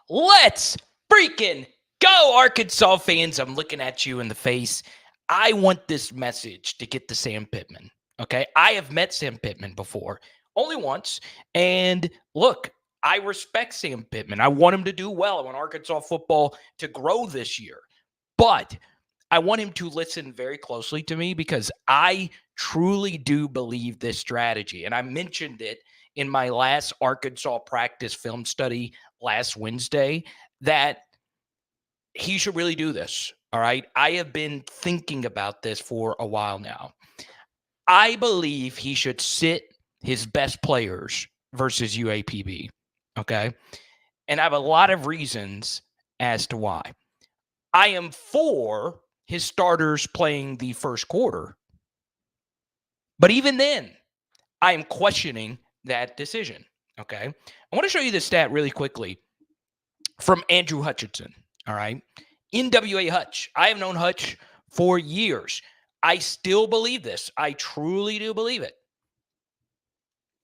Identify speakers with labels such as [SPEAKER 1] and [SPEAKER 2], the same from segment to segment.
[SPEAKER 1] Let's freaking go, Arkansas fans. I'm looking at you in the face. I want this message to get to Sam Pittman. Okay. I have met Sam Pittman before, only once. And look, I respect Sam Pittman. I want him to do well. I want Arkansas football to grow this year. But I want him to listen very closely to me because I truly do believe this strategy. And I mentioned it in my last Arkansas practice film study last Wednesday that he should really do this. All right. I have been thinking about this for a while now. I believe he should sit his best players versus UAPB. Okay. And I have a lot of reasons as to why. I am for his starters playing the first quarter. But even then, I am questioning that decision. Okay. I want to show you this stat really quickly from Andrew Hutchinson. All right. NWA Hutch. I have known Hutch for years. I still believe this. I truly do believe it.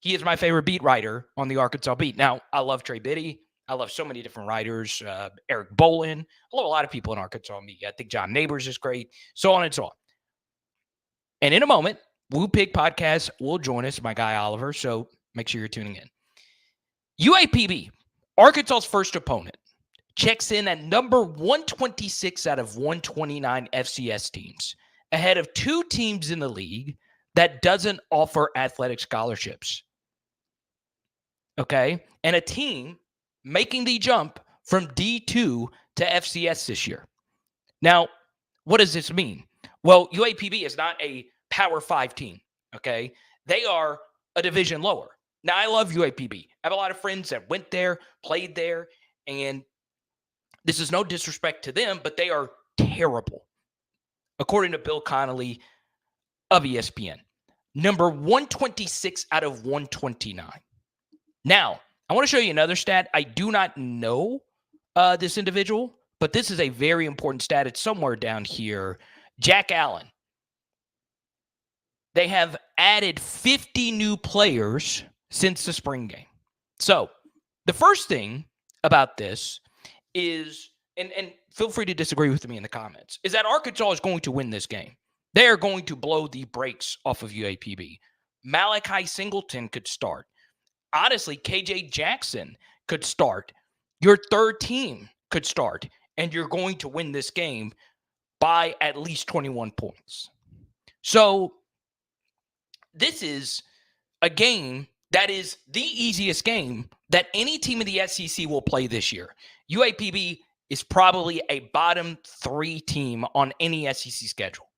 [SPEAKER 1] He is my favorite beat writer on the Arkansas beat. Now, I love Trey Biddy. I love so many different writers. Eric Bolin. I love a lot of people in Arkansas media. I think John Neighbors is great. So on and so on. And in a moment, Woo Pig Podcast will join us, my guy Oliver. So make sure you're tuning in. UAPB, Arkansas's first opponent, checks in at number 126 out of 129 FCS teams, ahead of two teams in the league that doesn't offer athletic scholarships. Okay? And a team making the jump from D2 to FCS this year. Now, what does this mean? Well, UAPB is not a Power 5 team, okay? They are a division lower. Now, I love UAPB. I have a lot of friends that went there, played there, and this is no disrespect to them, but they are terrible, according to Bill Connolly of ESPN. Number 126 out of 129. Now, I want to show you another stat. I do not know this individual, but this is a very important stat. It's somewhere down here. Jack Allen. They have added 50 new players since the spring game. So the first thing about this is, and feel free to disagree with me in the comments, is that Arkansas is going to win this game. They are going to blow the brakes off of UAPB. Malachi Singleton could start. Honestly, KJ Jackson could start. Your third team could start, and you're going to win this game by at least 21 points. So this is a game that is the easiest game that any team in the SEC will play this year. UAPB is probably a bottom 3 team on any SEC schedule.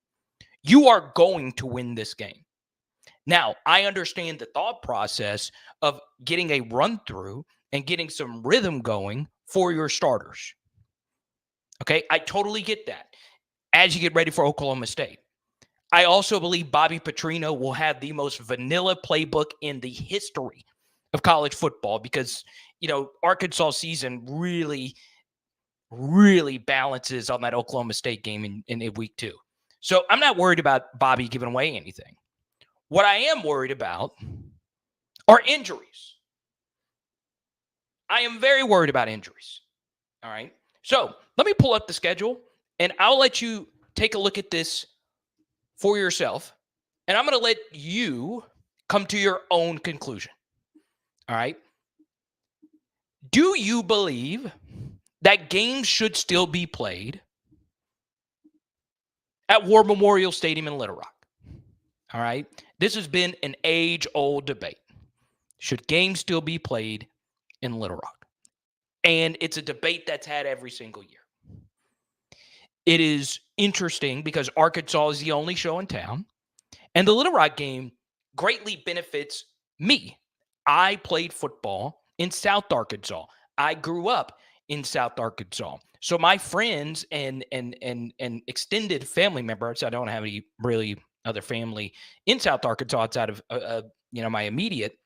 [SPEAKER 1] You are going to win this game. Now, I understand the thought process of getting a run through and getting some rhythm going for your starters. Okay, I totally get that as you get ready for Oklahoma State. I also believe Bobby Petrino will have the most vanilla playbook in the history of college football because, you know, Arkansas season really balances on that Oklahoma State game in week 2. So I'm not worried about Bobby giving away anything. What I am worried about are injuries. I am very worried about injuries. All right. So let me pull up the schedule and I'll let you take a look at this for yourself. And I'm going to let you come to your own conclusion. All right. Do you believe that games should still be played at War Memorial Stadium in Little Rock? All right. This has been an age-old debate. Should games still be played in Little Rock? And it's a debate that's had every single year. It is interesting because Arkansas is the only show in town. And the Little Rock game greatly benefits me. I played football in South Arkansas. I grew up in South Arkansas. So my friends and extended family members, I don't have any really other family in South Arkansas outside of my immediate,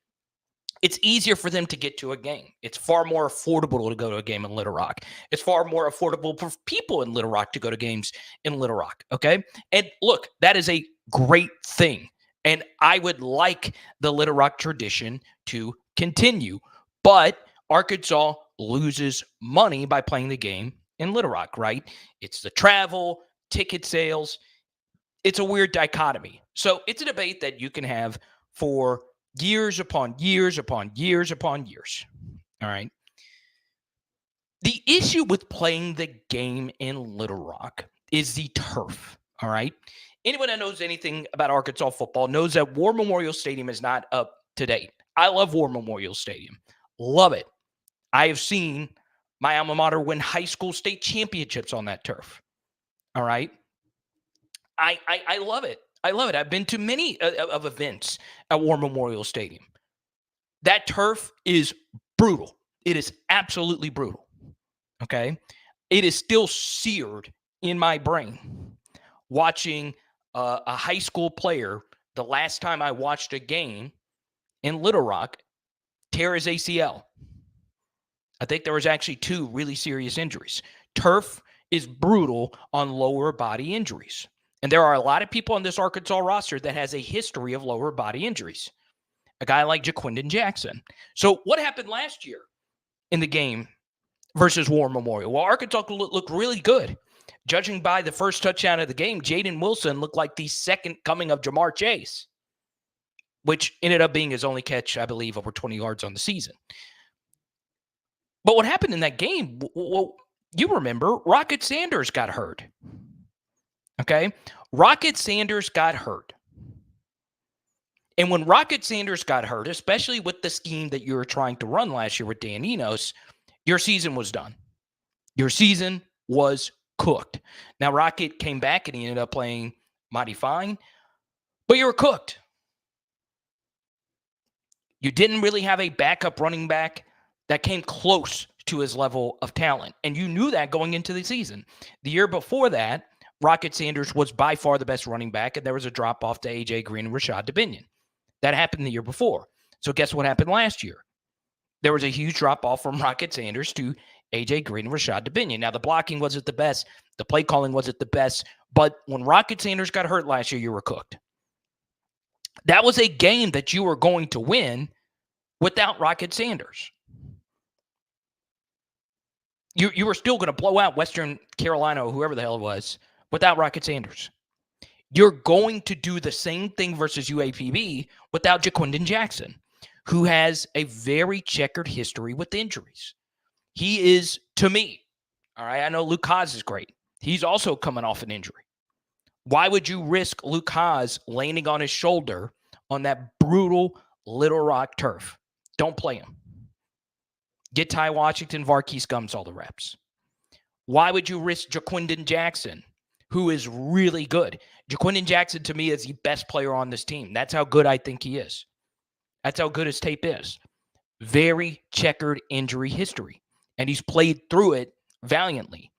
[SPEAKER 1] it's easier for them to get to a game. It's far more affordable to go to a game in Little Rock. It's far more affordable for people in Little Rock to go to games in Little Rock, okay? And look, that is a great thing. And I would like the Little Rock tradition to continue. But Arkansas loses money by playing the game in Little Rock, right? It's the travel, ticket sales. It's a weird dichotomy. So it's a debate that you can have for years upon years upon years upon years. All right. The issue with playing the game in Little Rock is the turf. All right. Anyone that knows anything about Arkansas football knows that War Memorial Stadium is not up to date. I love War Memorial Stadium. Love it. I have seen my alma mater win high school state championships on that turf. All right. I love it. I love it. I've been to many of events at War Memorial Stadium. That turf is brutal. It is absolutely brutal. Okay. It is still seared in my brain watching a high school player the last time I watched a game in Little Rock tear his ACL. I think there was actually 2 really serious injuries. Turf is brutal on lower body injuries. And there are a lot of people on this Arkansas roster that has a history of lower body injuries. A guy like Jaquindon Jackson. So what happened last year in the game versus War Memorial? Well, Arkansas looked really good. Judging by the first touchdown of the game, Jaden Wilson looked like the second coming of Jamar Chase, which ended up being his only catch, I believe, over 20 yards on the season. But what happened in that game, well, you remember, Rocket Sanders got hurt. Okay? Rocket Sanders got hurt. And when Rocket Sanders got hurt, especially with the scheme that you were trying to run last year with Dan Enos, your season was done. Your season was cooked. Now, Rocket came back and he ended up playing mighty fine, but you were cooked. You didn't really have a backup running back that came close to his level of talent. And you knew that going into the season. The year before that, Rocket Sanders was by far the best running back, and there was a drop-off to A.J. Green and Rashad Dubinion. That happened the year before. So guess what happened last year? There was a huge drop-off from Rocket Sanders to A.J. Green and Rashad Dubinion. Now, the blocking wasn't the best. The play calling wasn't the best. But when Rocket Sanders got hurt last year, you were cooked. That was a game that you were going to win without Rocket Sanders. You were still going to blow out Western Carolina or whoever the hell it was without Rocket Sanders. You're going to do the same thing versus UAPB without Jaquindon Jackson, who has a very checkered history with injuries. He is, to me, all right, I know Luke Haas is great. He's also coming off an injury. Why would you risk Luke Haas landing on his shoulder on that brutal Little Rock turf? Don't play him. Get Ty Washington, Varkey's Gums all the reps. Why would you risk Jaquindon Jackson, who is really good? Jaquindon Jackson, to me, is the best player on this team. That's how good I think he is. That's how good his tape is. Very checkered injury history. And he's played through it valiantly.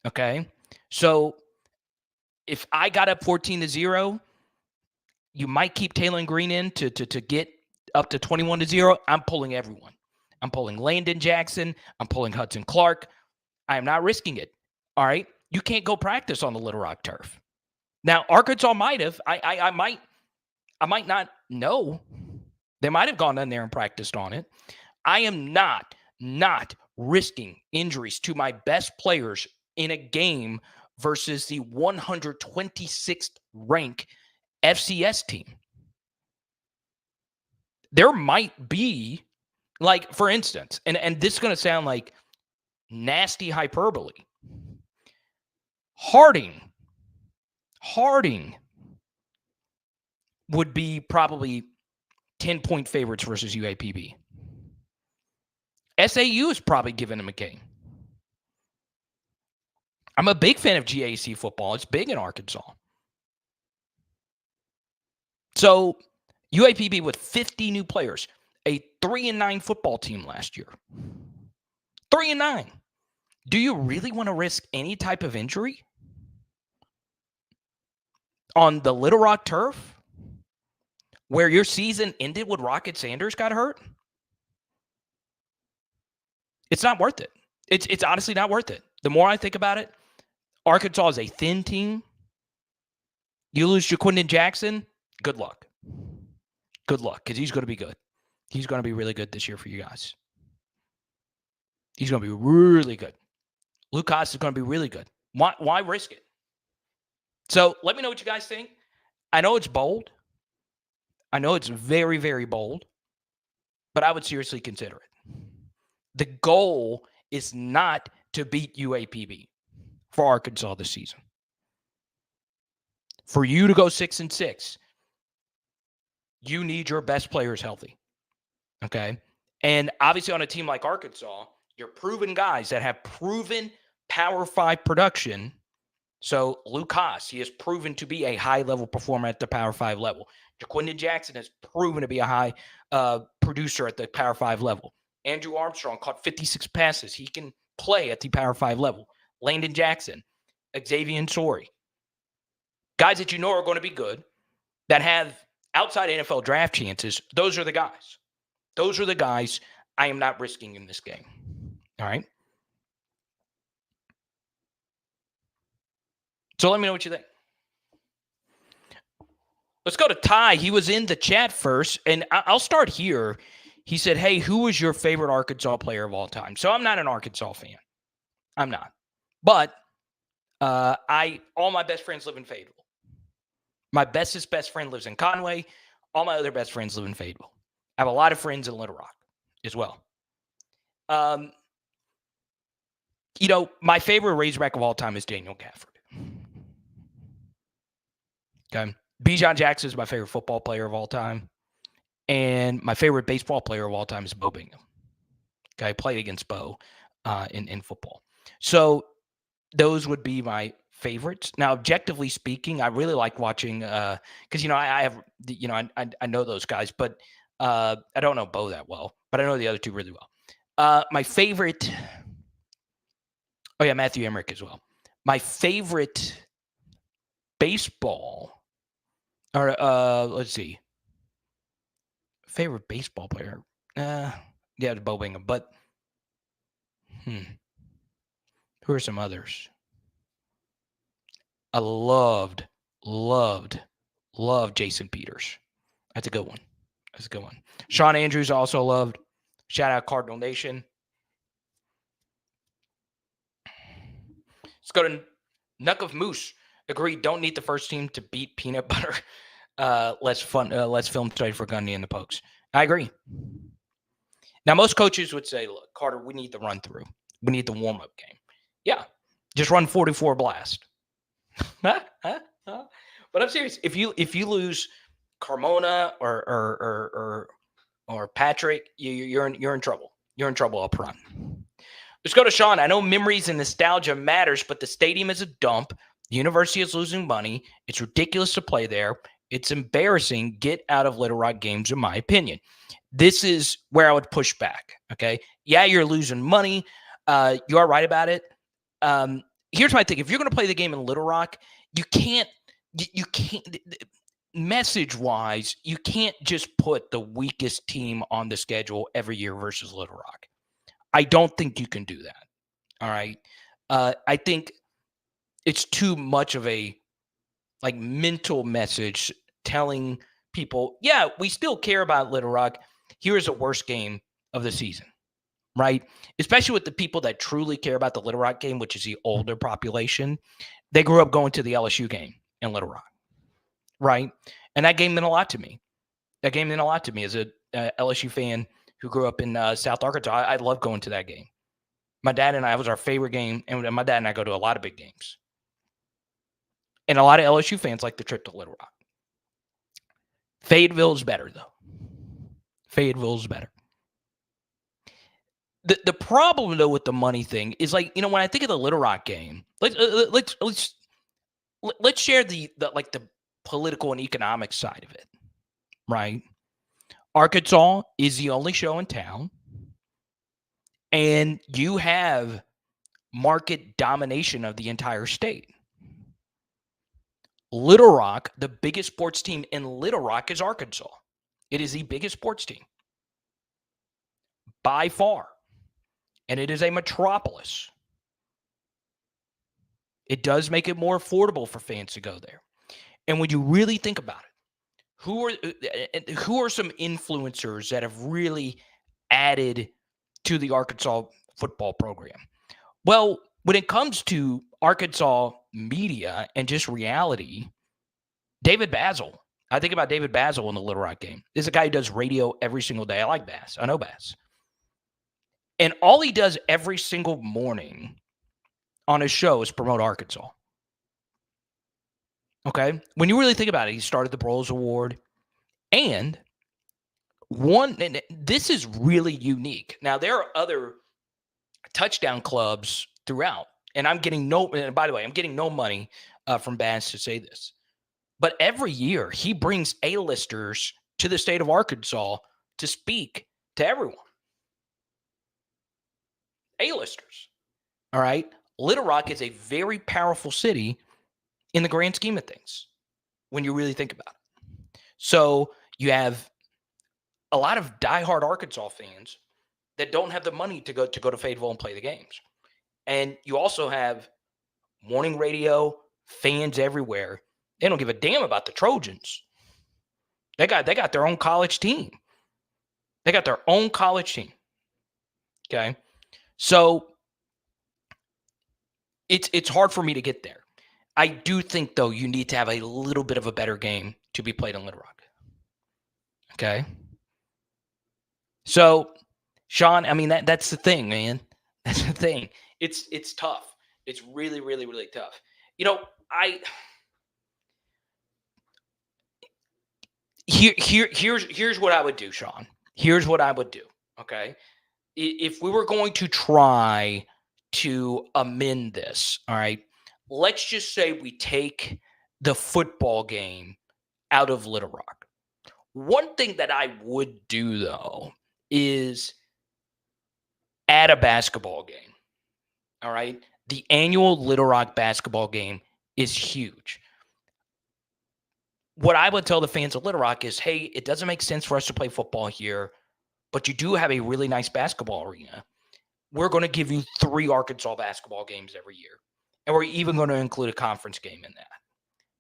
[SPEAKER 1] Okay? So if I got up 14-0, you might keep Taylor Green in to get up to 21-0. I'm pulling everyone. I'm pulling Landon Jackson. I'm pulling Hudson Clark. I am not risking it. All right? You can't go practice on the Little Rock turf. Now, Arkansas might have. I might not know. They might have gone in there and practiced on it. I am not risking injuries to my best players in a game versus the 126th rank FCS team. There might be, like, for instance, and this is going to sound like nasty hyperbole. Harding would be probably 10-point favorites versus UAPB. SAU is probably giving them a game. I'm a big fan of GAC football. It's big in Arkansas. So UAPB with 50 new players, a 3-9 football team last year. 3-9. Do you really want to risk any type of injury on the Little Rock turf where your season ended when Rocket Sanders got hurt? It's not worth it. It's honestly not worth it. The more I think about it, Arkansas is a thin team. You lose Jaquindon Jackson, good luck. Good luck, because he's going to be good. He's going to be really good this year for you guys. He's going to be really good. Luke Haas is going to be really good. Why risk it? So let me know what you guys think. I know it's bold. I know it's very, very bold, but I would seriously consider it. The goal is not to beat UAPB for Arkansas this season. For you to go 6-6, you need your best players healthy. Okay? And obviously on a team like Arkansas, you're proven guys that have proven Power 5 production. So Luke Haas, he has proven to be a high-level performer at the Power 5 level. Jaquindon Jackson has proven to be a high producer at the Power 5 level. Andrew Armstrong caught 56 passes. He can play at the Power 5 level. Landon Jackson, Xavier Sorey. Guys that you know are going to be good, that have outside NFL draft chances, those are the guys. Those are the guys I am not risking in this game. All right? So let me know what you think. Let's go to Ty. He was in the chat first, and I'll start here. He said, hey, who was your favorite Arkansas player of all time? So I'm not an Arkansas fan. I'm not. But all my best friends live in Fayetteville. My bestest best friend lives in Conway. All my other best friends live in Fayetteville. I have a lot of friends in Little Rock as well. My favorite Razorback of all time is Daniel Gafford. Okay. Bijan Jackson is my favorite football player of all time. And my favorite baseball player of all time is Bo Bingham. Okay. I played against Bo in football. So those would be my favorites. Now, objectively speaking, I really like watching because I have I know those guys, but I don't know Bo that well, but I know the other two really well. My favorite, Matthew Emmerich as well. My favorite baseball, or let's see, favorite baseball player. It's Bo Bingham, but who are some others? I loved Jason Peters. That's a good one. Sean Andrews also loved. Shout out Cardinal Nation. Let's go to Nuck of Moose. Agreed. Don't need the first team to beat peanut butter. Let's film trade for Gundy and the Pokes. I agree. Now, most coaches would say, look, Carter, we need the run through. We need the warm-up game. Yeah. Just run 44 blast. But I'm serious. If you lose Carmona or Patrick, you're in trouble. You're in trouble up front. Let's go to Sean. I know memories and nostalgia matters, but the stadium is a dump. The university is losing money. It's ridiculous to play there. It's embarrassing. Get out of Little Rock games, in my opinion. This is where I would push back. Okay. Yeah, you're losing money. You are right about it. Here's my thing. If you're going to play the game in Little Rock, you can't message-wise, you can't just put the weakest team on the schedule every year versus Little Rock. I don't think you can do that. All right. I think it's too much of a mental message telling people, yeah, we still care about Little Rock. Here's a worst game of the season. Right? Especially with the people that truly care about the Little Rock game, which is the older population. They grew up going to the LSU game in Little Rock. Right? And that game meant a lot to me. That game meant a lot to me as a LSU fan who grew up in South Arkansas. I love going to that game. My dad and I, it was our favorite game. And my dad and I go to a lot of big games. And a lot of LSU fans like the trip to Little Rock. Fayetteville is better, though. Fayetteville is better. The problem, though, with the money thing is when I think of the Little Rock game, let's share the political and economic side of it, right? Arkansas is the only show in town, and you have market domination of the entire state. Little Rock, the biggest sports team in Little Rock is Arkansas. It is the biggest sports team by far. And it is a metropolis. It does make it more affordable for fans to go there. And when you really think about it, who are some influencers that have really added to the Arkansas football program. Well, when it comes to Arkansas media and just reality, David Basil. I think about David Basil in the Little Rock game. This is a guy who does radio every single day. I like Bass. I know Bass. And all he does every single morning on his show is promote Arkansas. Okay? When you really think about it, he started the Broyles Award. And this is really unique. Now, there are other touchdown clubs throughout. And by the way, I'm getting no money from Bass to say this. But every year, he brings A-listers to the state of Arkansas to speak to everyone. A-listers. All right? Little Rock is a very powerful city in the grand scheme of things when you really think about it. So you have a lot of diehard Arkansas fans that don't have the money to go to Fayetteville and play the games. And you also have morning radio, fans everywhere. They don't give a damn about the Trojans. They got their own college team. Okay? So it's hard for me to get there. I do think, though, you need to have a little bit of a better game to be played in Little Rock. Okay? So, Sean, I mean, that's the thing, man. That's the thing. It's tough. It's really, really, really tough. Here's what I would do, Sean. Here's what I would do, okay? If we were going to try to amend this, all right, let's just say we take the football game out of Little Rock. One thing that I would do, though, is add a basketball game, all right? The annual Little Rock basketball game is huge. What I would tell the fans of Little Rock is, hey, it doesn't make sense for us to play football here, but you do have a really nice basketball arena. We're going to give you 3 Arkansas basketball games every year, and we're even going to include a conference game in that.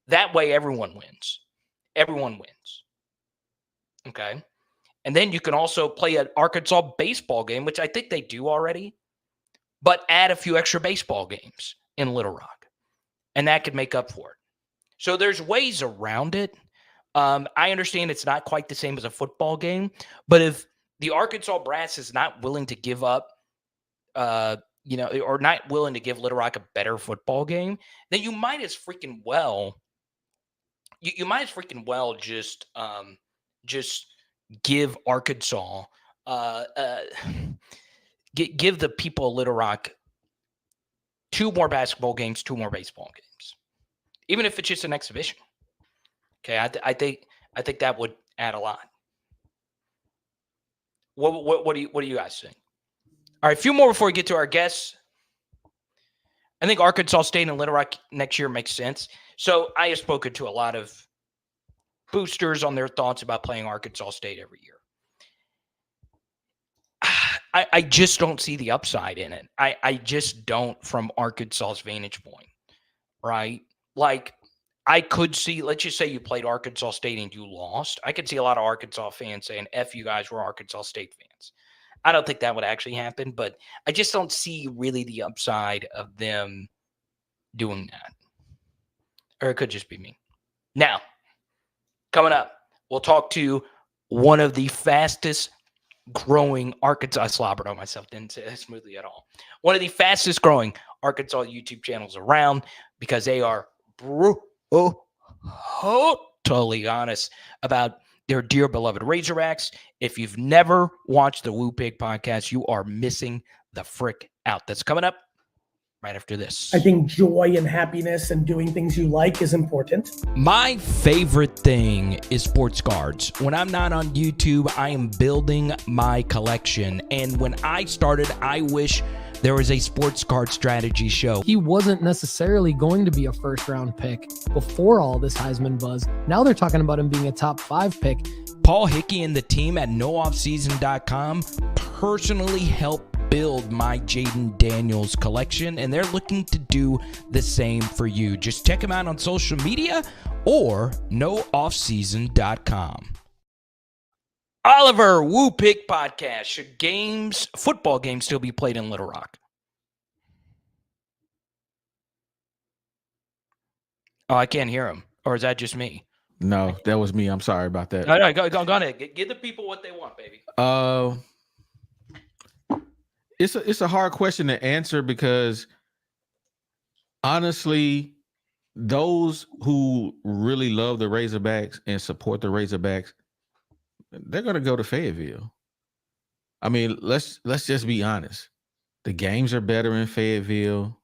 [SPEAKER 1] That way, everyone wins. Everyone wins. Okay? And then you can also play an Arkansas baseball game, which I think they do already, but add a few extra baseball games in Little Rock, and that could make up for it. So there's ways around it. I understand it's not quite the same as a football game, but if the Arkansas brass is not willing to give up, or not willing to give Little Rock a better football game, then you might as freaking well, just give Arkansas, give the people of Little Rock 2 more basketball games, 2 more baseball games. Even if it's just an exhibition. Okay, I think that would add a lot. What do you guys think? All right, a few more before we get to our guests. I think Arkansas State and Little Rock next year makes sense. So I have spoken to a lot of boosters on their thoughts about playing Arkansas State every year. I just don't see the upside in it. I just don't from Arkansas's vantage point, right? Like, I could see, let's just say you played Arkansas State and you lost. I could see a lot of Arkansas fans saying, F you guys, we're Arkansas State fans. I don't think that would actually happen, but I just don't see really the upside of them doing that. Or it could just be me. Now, coming up, we'll talk to one of the fastest growing Arkansas. I slobbered on myself, didn't say that smoothly at all. One of the fastest growing Arkansas YouTube channels around, because they are totally honest about their dear beloved Razorbacks. If you've never watched the Woo Pig podcast, you are missing the frick out. That's coming up right after this.
[SPEAKER 2] I think joy and happiness and doing things you like is important.
[SPEAKER 1] My favorite thing is sports cards. When I'm not on YouTube, I am building my collection. And when I started, I wish there was a sports card strategy show.
[SPEAKER 3] He wasn't necessarily going to be a first-round pick before all this Heisman buzz. Now they're talking about him being a top 5 pick.
[SPEAKER 1] Paul Hickey and the team at nooffseason.com personally helped build my Jaden Daniels collection, and they're looking to do the same for you. Just check them out on social media or nooffseason.com. Oliver, Woo Pick Podcast. Should football games still be played in Little Rock? Oh, I can't hear him. Or is that just me?
[SPEAKER 4] No, that was me. I'm sorry about that.
[SPEAKER 1] No, go ahead. Give the people what they want, baby.
[SPEAKER 4] It's a hard question to answer because honestly, those who really love the Razorbacks and support the Razorbacks, they're gonna go to Fayetteville. I mean, let's just be honest. The games are better in Fayetteville.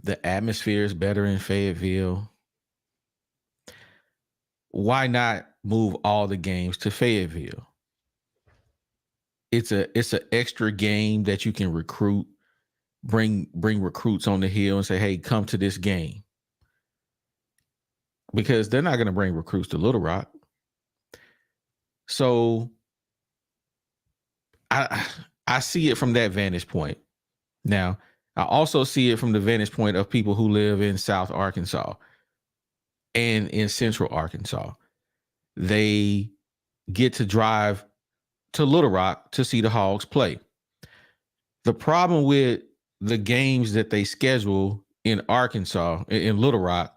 [SPEAKER 4] The atmosphere is better in Fayetteville. Why not move all the games to Fayetteville? It's an extra game that you can recruit, bring recruits on the hill and say, hey, come to this game. Because they're not going to bring recruits to Little Rock. So I see it from that vantage point. Now, I also see it from the vantage point of people who live in South Arkansas and in Central Arkansas. They get to drive to Little Rock to see the Hogs play. The problem with the games that they schedule in Arkansas, in Little Rock,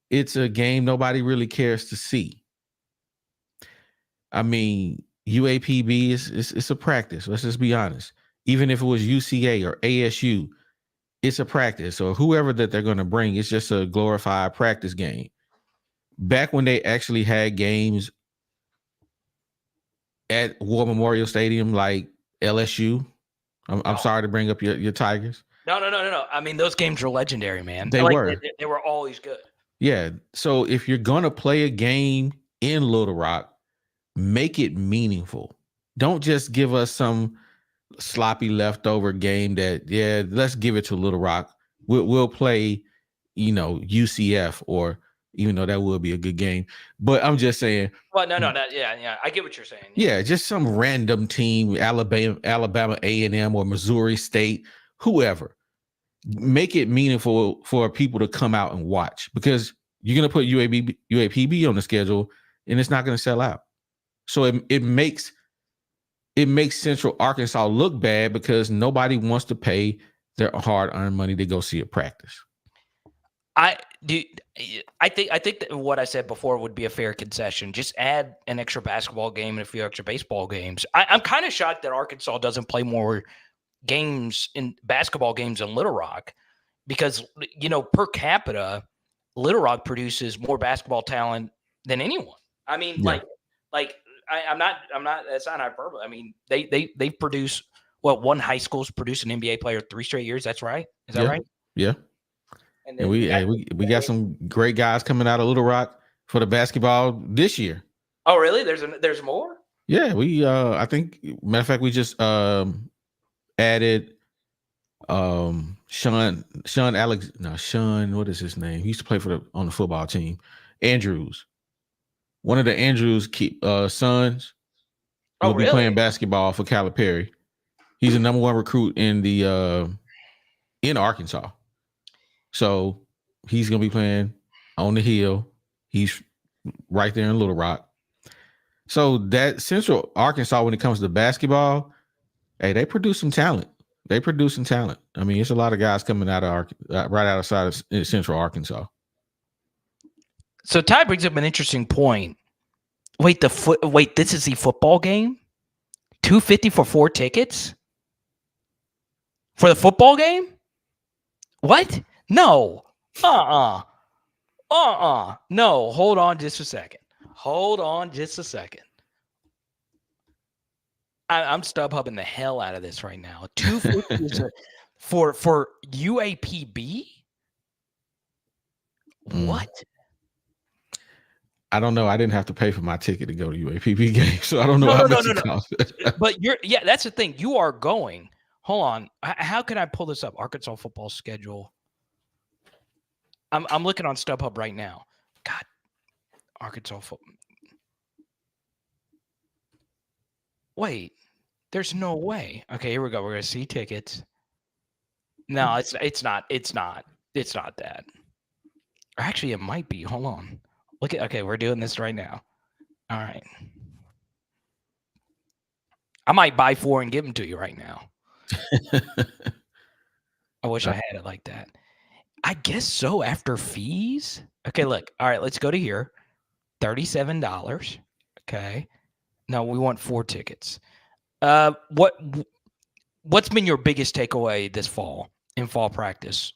[SPEAKER 4] it's a game nobody really cares to see. I mean, UAPB it's a practice. Let's just be honest. Even if it was UCA or ASU, it's a practice. Or whoever that they're going to bring, it's just a glorified practice game. Back when they actually had games at War Memorial Stadium, like LSU. I'm sorry to bring up your Tigers.
[SPEAKER 1] No. I mean, those games were legendary, man.
[SPEAKER 4] They were.
[SPEAKER 1] They were always good.
[SPEAKER 4] Yeah. So if you're going to play a game in Little Rock, make it meaningful. Don't just give us some sloppy leftover game that, yeah, let's give it to Little Rock. We'll play, UCF, or even though that would be a good game. But I'm just saying.
[SPEAKER 1] Well, no, yeah, I get what you're saying.
[SPEAKER 4] Yeah, just some random team, Alabama A&M or Missouri State, whoever. Make it meaningful for people to come out and watch, because you're going to put UAPB on the schedule and it's not going to sell out. So it makes Central Arkansas look bad because nobody wants to pay their hard-earned money to go see a practice.
[SPEAKER 1] I think that what I said before would be a fair concession. Just add an extra basketball game and a few extra baseball games. I'm kind of shocked that Arkansas doesn't play more games in basketball games in Little Rock, because per capita, Little Rock produces more basketball talent than anyone. I mean,
[SPEAKER 4] Yeah.
[SPEAKER 1] I'm not. That's not hyperbole. I mean, they produce one high school's produced an NBA player 3 straight years. That's right. Is that right?
[SPEAKER 4] Yeah. And we got some great guys coming out of Little Rock for the basketball this year.
[SPEAKER 1] Oh, really? There's more?
[SPEAKER 4] Yeah, we I think, matter of fact, we just added Sean, what is his name? He used to play on the football team. Andrews. One of the Andrews sons will be playing basketball for Calipari. He's the number 1 recruit in Arkansas. So he's gonna be playing on the hill. He's right there in Little Rock. So that Central Arkansas, when it comes to basketball, hey, they produce some talent. I mean, it's a lot of guys coming out of right outside of Central Arkansas.
[SPEAKER 1] So Ty brings up an interesting point. Wait, this is the football game? $250 for 4 tickets? For the football game? What? No. No. Hold on just a second. I'm StubHubbing the hell out of this right now. $250 for UAPB? What?
[SPEAKER 4] I don't know. I didn't have to pay for my ticket to go to UAPB game, so I don't know how much it costs.
[SPEAKER 1] But that's the thing. You are going. Hold on. How can I pull this up? Arkansas football schedule. I'm looking on StubHub right now. God, Arkansas football. Wait, there's no way. Okay, here we go. We're gonna see tickets. No, it's not that. Or actually, it might be. Hold on. Okay, we're doing this right now. All right. I might buy 4 and give them to you right now. I wish I had it like that. I guess so. After fees. Okay, look. All right, let's go to here. $37. Okay. No, we want 4 tickets. What's been your biggest takeaway this fall in fall practice?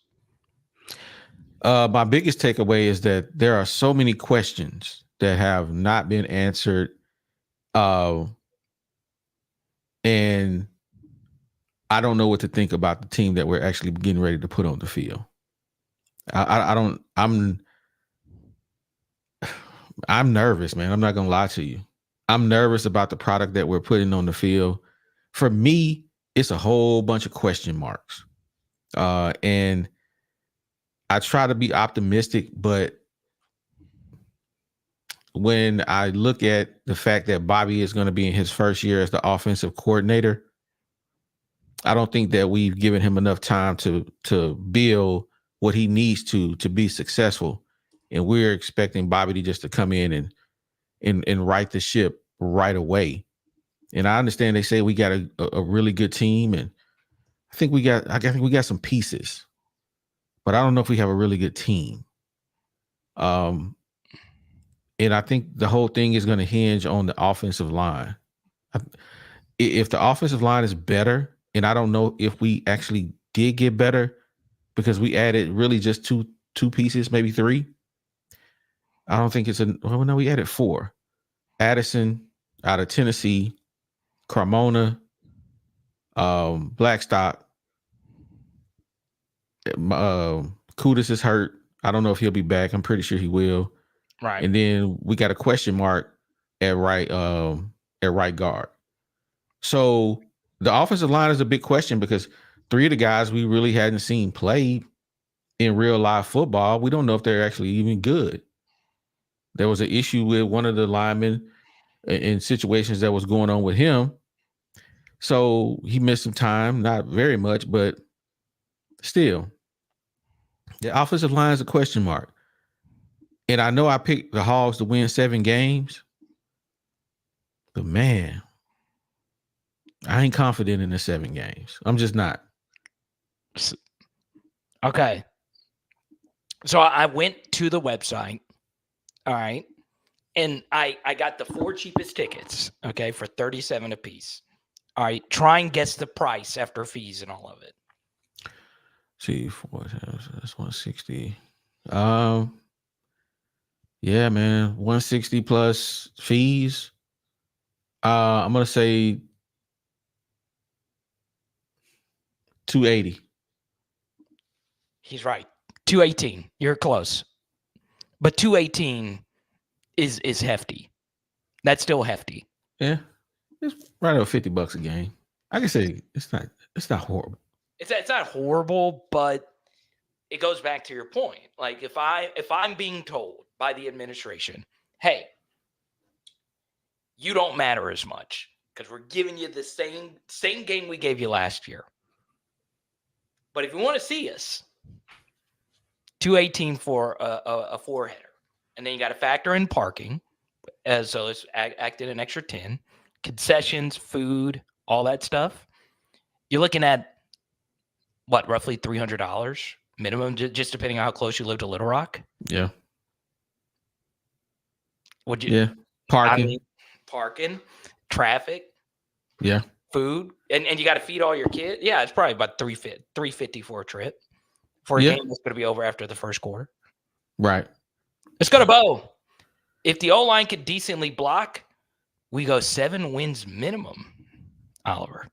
[SPEAKER 4] My biggest takeaway is that there are so many questions that have not been answered. And I don't know what to think about the team that we're actually getting ready to put on the field. I'm nervous, man. I'm not going to lie to you. I'm nervous about the product that we're putting on the field. For me, it's a whole bunch of question marks. And I try to be optimistic, but when I look at the fact that Bobby is going to be in his first year as the offensive coordinator, I don't think that we've given him enough time to build what he needs to be successful. And we're expecting Bobby to come in and right the ship right away. And I understand they say we got a really good team, and I think we got some pieces, but I don't know if we have a really good team. And I think the whole thing is going to hinge on the offensive line. If the offensive line is better, and I don't know if we actually did get better because we added really just two pieces, maybe 3. I don't think no, we added 4. Addison out of Tennessee, Carmona, Blackstock. Kudus is hurt. I don't know if he'll be back. I'm pretty sure he will.
[SPEAKER 1] Right.
[SPEAKER 4] And then we got a question mark at right guard. So the offensive line is a big question because 3 of the guys we really hadn't seen play in real live football. We don't know if they're actually even good. There was an issue with one of the linemen in situations that was going on with him. So he missed some time, not very much, but still. The offensive line is a question mark. And I know I picked the Hogs to win 7 games, but man, I ain't confident in the 7 games. I'm just not.
[SPEAKER 1] Okay. So I went to the website. All right. And I got the 4 cheapest tickets, okay, for $37 a piece. All right. Try and guess the price after fees and all of it.
[SPEAKER 4] See, 4 times, that's 160. Yeah, man, 160 plus fees. I'm gonna say 280.
[SPEAKER 1] He's right. 218. You're close. But 218 is hefty. That's still hefty.
[SPEAKER 4] Yeah. It's right over $50 a game. I can say it's not horrible.
[SPEAKER 1] It's not horrible, but it goes back to your point. Like if I'm being told by the administration, hey, you don't matter as much because we're giving you the same game we gave you last year. But if you want to see us, 218 for a 4-header. And then you got to factor in parking. So let's act in an extra 10. Concessions, food, all that stuff. You're looking at, what, roughly $300 minimum, just depending on how close you live to Little Rock?
[SPEAKER 4] Yeah.
[SPEAKER 1] Would you?
[SPEAKER 4] Yeah. Parking.
[SPEAKER 1] I mean, parking, traffic.
[SPEAKER 4] Yeah.
[SPEAKER 1] Food. And you got to feed all your kids. Yeah, it's probably about $350 for a trip. For a game that's going to be over after the first quarter.
[SPEAKER 4] Right.
[SPEAKER 1] Let's go to Bo. If the O-line could decently block, we go 7 wins minimum, Oliver.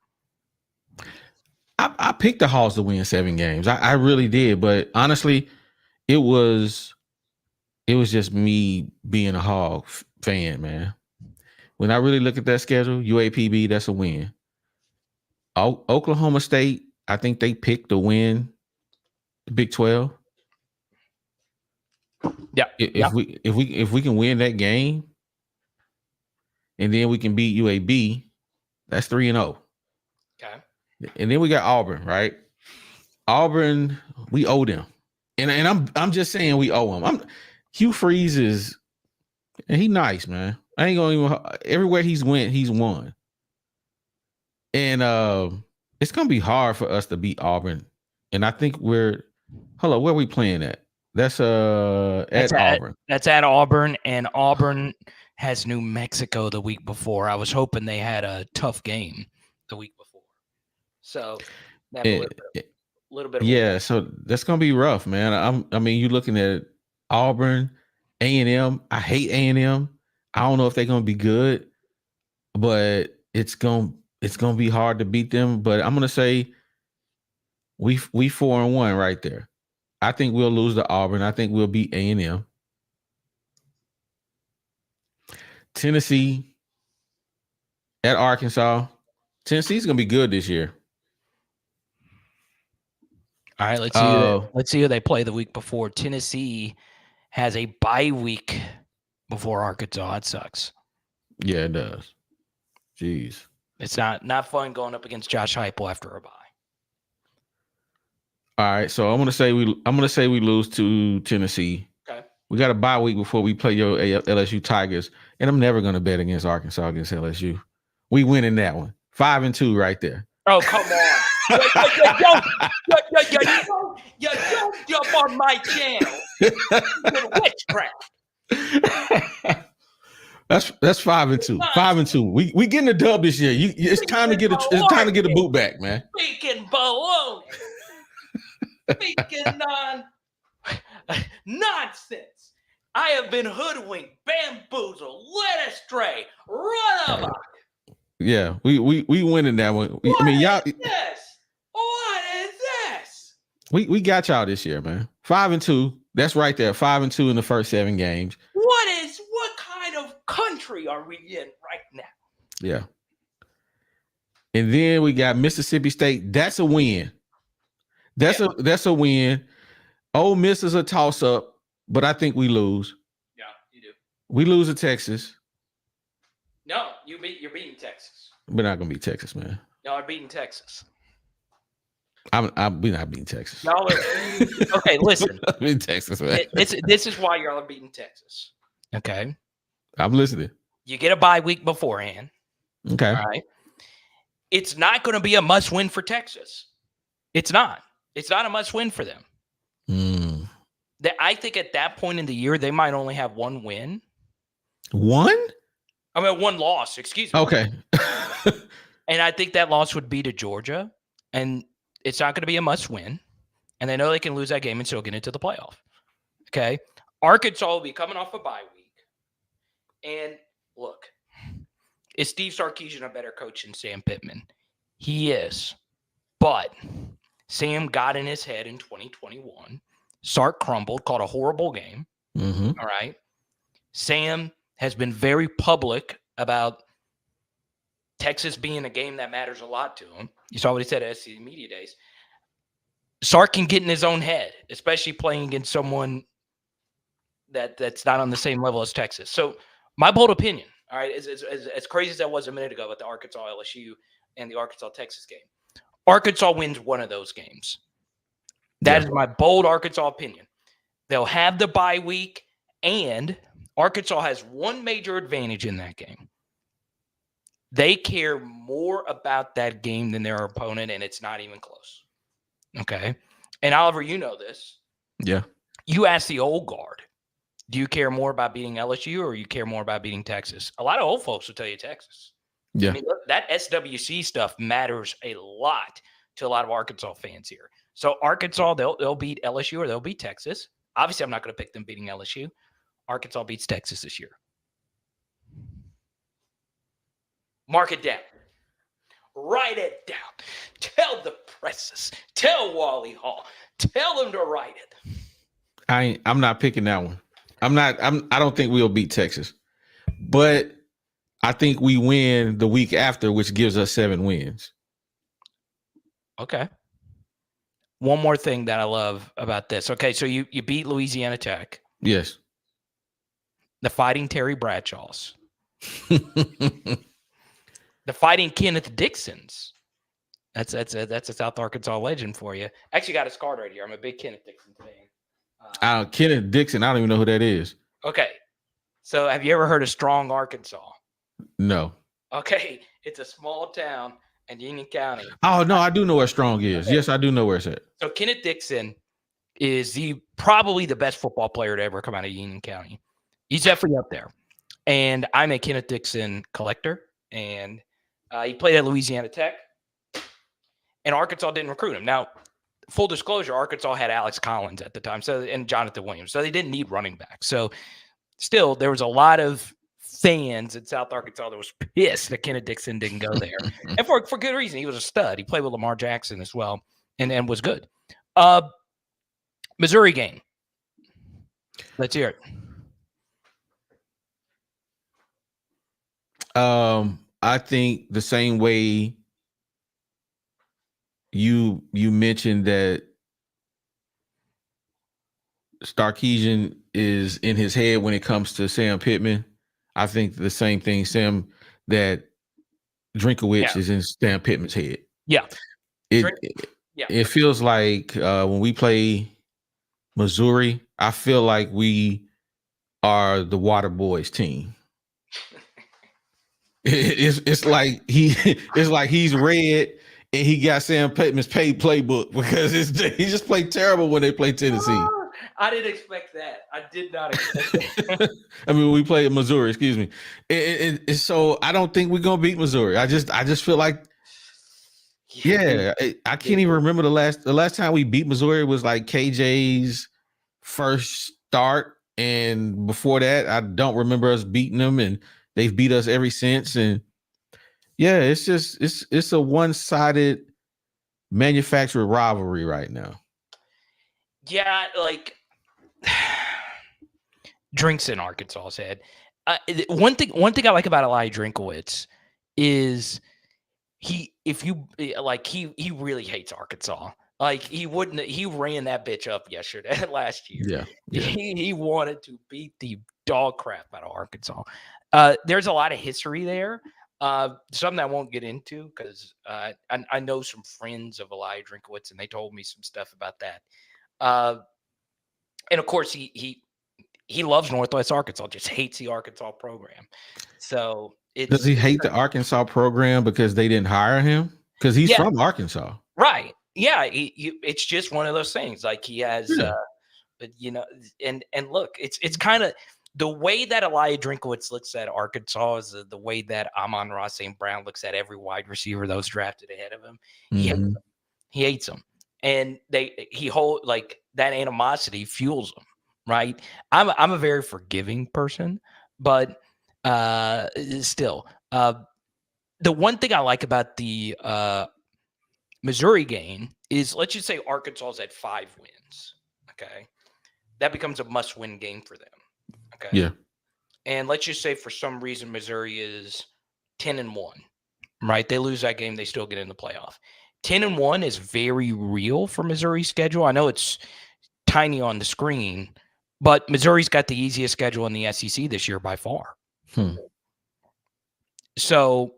[SPEAKER 4] I picked the Hogs to win 7 games. I really did. But honestly, it was just me being a Hog fan, man. When I really look at that schedule, UAPB, that's a win. Oklahoma State, I think they picked to win the Big 12.
[SPEAKER 1] Yeah.
[SPEAKER 4] If we can win that game, and then we can beat UAB, that's 3-0.
[SPEAKER 1] Okay.
[SPEAKER 4] And then we got Auburn, right? Auburn, we owe them, and I'm just saying we owe them. Hugh Freeze is, and he nice, man. I ain't gonna even, everywhere he's went, he's won. And it's gonna be hard for us to beat Auburn. And I think where are we playing at? That's at Auburn.
[SPEAKER 1] That's at Auburn, and Auburn has New Mexico the week before. I was hoping they had a tough game the week before. So that a little bit of
[SPEAKER 4] so that's gonna be rough, man. I mean, you're looking at Auburn, A&M. I hate A&M. I don't know if they're gonna be good, but it's gonna be hard to beat them. But I'm gonna say we 4-1 right there. I think we'll lose to Auburn. I think we'll beat A&M. Tennessee at Arkansas. Tennessee's gonna be good this year.
[SPEAKER 1] All right, let's see who they play the week before. Tennessee has a bye week before Arkansas. It sucks.
[SPEAKER 4] Yeah, it does. Jeez.
[SPEAKER 1] It's not fun going up against Josh Heupel after a bye.
[SPEAKER 4] All right, so I'm gonna say we lose to Tennessee.
[SPEAKER 1] Okay.
[SPEAKER 4] We got a bye week before we play your LSU Tigers, and I'm never gonna bet against Arkansas against LSU. We win in that one. 5-2 right there.
[SPEAKER 1] Oh, come on. You don't jump on my channel. Witchcraft.
[SPEAKER 4] That's 5-2. 5-2. We getting a dub this year. It's time to get a boot back, man.
[SPEAKER 1] Speaking baloney. Speaking nonsense. I have been hoodwinked, bamboozled, led astray, run amok.
[SPEAKER 4] Yeah, we winning that one.
[SPEAKER 1] What is this? What is this?
[SPEAKER 4] We got y'all this year, man. 5-2. That's right there. 5-2 in the first 7 games.
[SPEAKER 1] What kind of country are we in right now?
[SPEAKER 4] Yeah. And then we got Mississippi State. That's a win. That's a win. Ole Miss is a toss-up, but I think we lose.
[SPEAKER 1] Yeah, you do.
[SPEAKER 4] We lose to Texas.
[SPEAKER 1] No, you're beating Texas.
[SPEAKER 4] We're not gonna beat Texas, man.
[SPEAKER 1] Y'all are beating Texas.
[SPEAKER 4] We're not beating Texas.
[SPEAKER 1] Y'all are, okay, listen.
[SPEAKER 4] beating Texas, man.
[SPEAKER 1] This is why y'all are beating Texas. Okay.
[SPEAKER 4] I'm listening.
[SPEAKER 1] You get a bye week beforehand.
[SPEAKER 4] Okay.
[SPEAKER 1] All right. It's not going to be a must-win for Texas. It's not. It's not a must-win for them. I think at that point in the year, they might only have one win.
[SPEAKER 4] One
[SPEAKER 1] loss, excuse me.
[SPEAKER 4] Okay.
[SPEAKER 1] And I think that loss would be to Georgia. And it's not going to be a must-win. And they know they can lose that game and still get into the playoff. Okay. Arkansas will be coming off a bye week. And look, is Steve Sarkisian a better coach than Sam Pittman? He is. But Sam got in his head in 2021. Sark crumbled, called a horrible game.
[SPEAKER 4] Mm-hmm.
[SPEAKER 1] All right. Sam has been very public about Texas being a game that matters a lot to him. You saw what he said at SEC Media Days. Sark can get in his own head, especially playing against someone that's not on the same level as Texas. So my bold opinion, all right, as crazy as that was a minute ago with the Arkansas LSU and the Arkansas Texas game, Arkansas wins one of those games. That is my bold Arkansas opinion. They'll have the bye week, and Arkansas has one major advantage in that game. They care more about that game than their opponent, and it's not even close. Okay? And Oliver, you know this.
[SPEAKER 4] Yeah.
[SPEAKER 1] You ask the old guard, do you care more about beating LSU or you care more about beating Texas? A lot of old folks will tell you Texas.
[SPEAKER 4] Yeah.
[SPEAKER 1] I mean, look, that SWC stuff matters a lot to a lot of Arkansas fans here. So Arkansas, they'll beat LSU or they'll beat Texas. Obviously, I'm not going to pick them beating LSU. Arkansas beats Texas this year. Mark it down. Write it down. Tell the presses. Tell Wally Hall. Tell them to write it.
[SPEAKER 4] I'm not picking that one. I don't think we'll beat Texas. But I think we win the week after, which gives us 7 wins.
[SPEAKER 1] Okay. One more thing that I love about this. Okay, so you beat Louisiana Tech.
[SPEAKER 4] Yes.
[SPEAKER 1] The Fighting Terry Bradshaws. The Fighting Kenneth Dixons. That's a South Arkansas legend for you. Actually got his card right here. I'm a big Kenneth Dixon fan.
[SPEAKER 4] Kenneth Dixon, I don't even know who that is.
[SPEAKER 1] Okay. So have you ever heard of Strong, Arkansas?
[SPEAKER 4] No.
[SPEAKER 1] Okay. It's a small town and Union County.
[SPEAKER 4] Oh no, I do know where Strong is. Yes, I do know where it's at.
[SPEAKER 1] So Kenneth Dixon is probably the best football player to ever come out of Union County. He's definitely up there. And I'm a Kenneth Dixon collector, and he played at Louisiana Tech, and Arkansas didn't recruit him. Now, full disclosure, Arkansas had Alex Collins at the time, and Jonathan Williams, so they didn't need running back. So still, there was a lot of fans in South Arkansas that was pissed that Kenneth Dixon didn't go there, and for good reason. He was a stud. He played with Lamar Jackson as well, and was good. Missouri game. Let's hear it.
[SPEAKER 4] I think the same way you mentioned that Sarkisian is in his head when it comes to Sam Pittman. I think the same thing, Sam, that Drinkowitz is in Sam Pittman's head.
[SPEAKER 1] Yeah.
[SPEAKER 4] It feels like when we play Missouri, I feel like we are the Water Boys team. It's like he's red and he got Sam Pittman's paid playbook because he just played terrible when they played Tennessee.
[SPEAKER 1] I didn't expect that. I did not expect that.
[SPEAKER 4] I mean, we played Missouri. Excuse me. So I don't think we're gonna beat Missouri. I just feel like, I can't even remember the last time we beat Missouri was like KJ's first start, and before that, I don't remember us beating them, and they've beat us ever since. And it's just it's a one-sided manufactured rivalry right now.
[SPEAKER 1] Yeah, like Drinks in Arkansas said. One thing I like about Eli Drinkowitz is he really hates Arkansas. Like he ran that bitch up last year.
[SPEAKER 4] Yeah.
[SPEAKER 1] He wanted to beat the dog crap out of Arkansas. There's a lot of history there. Something I won't get into because I know some friends of Eli Drinkowitz, and they told me some stuff about that. And of course, he loves Northwest Arkansas, just hates the Arkansas program. So
[SPEAKER 4] does he hate the Arkansas program because they didn't hire him? Because he's from Arkansas,
[SPEAKER 1] right? Yeah, it's just one of those things. Like he has, and look, it's kind of the way that Eli Drinkowitz looks at Arkansas is the way that Amon-Ra St. Brown looks at every wide receiver that was drafted ahead of him. He hates them. And he hold like that animosity fuels them, right? I'm a very forgiving person, but still, the one thing I like about the Missouri game is, let's just say Arkansas's at 5 wins. Okay, that becomes a must-win game for them. Okay,
[SPEAKER 4] yeah,
[SPEAKER 1] and let's just say for some reason Missouri is 10-1, right? They lose that game, they still get in the playoff. 10-1 is very real for Missouri's schedule. I know it's tiny on the screen, but Missouri's got the easiest schedule in the SEC this year by far. So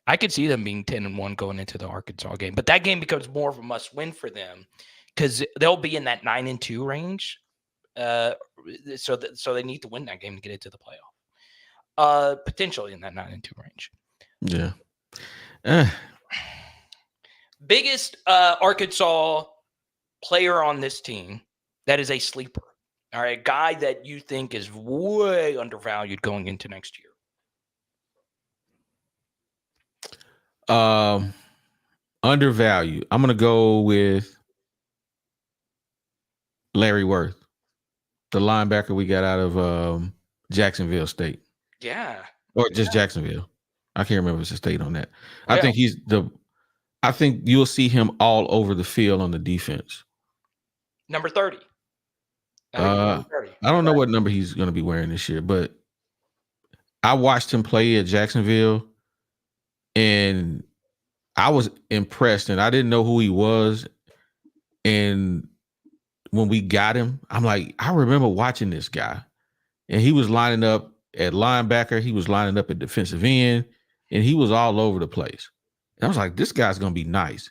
[SPEAKER 1] I could see them being 10-1 going into the Arkansas game, but that game becomes more of a must-win for them because they'll be in that 9-2 range. So they need to win that game to get into the playoff. Potentially in that 9-2 range.
[SPEAKER 4] Yeah.
[SPEAKER 1] Biggest Arkansas player on this team that is a sleeper. All right, a guy that you think is way undervalued going into next year.
[SPEAKER 4] Undervalued. I'm gonna go with Larry Worth, the linebacker we got out of Jacksonville State.
[SPEAKER 1] Yeah.
[SPEAKER 4] Or just Jacksonville. I can't remember if it's a state on that. Yeah. I think you'll see him all over the field on the defense.
[SPEAKER 1] Number 30.
[SPEAKER 4] I don't know what number he's going to be wearing this year, but I watched him play at Jacksonville, and I was impressed, and I didn't know who he was. And when we got him, I'm like, I remember watching this guy, and he was lining up at linebacker. He was lining up at defensive end, and he was all over the place. And I was like, this guy's going to be nice.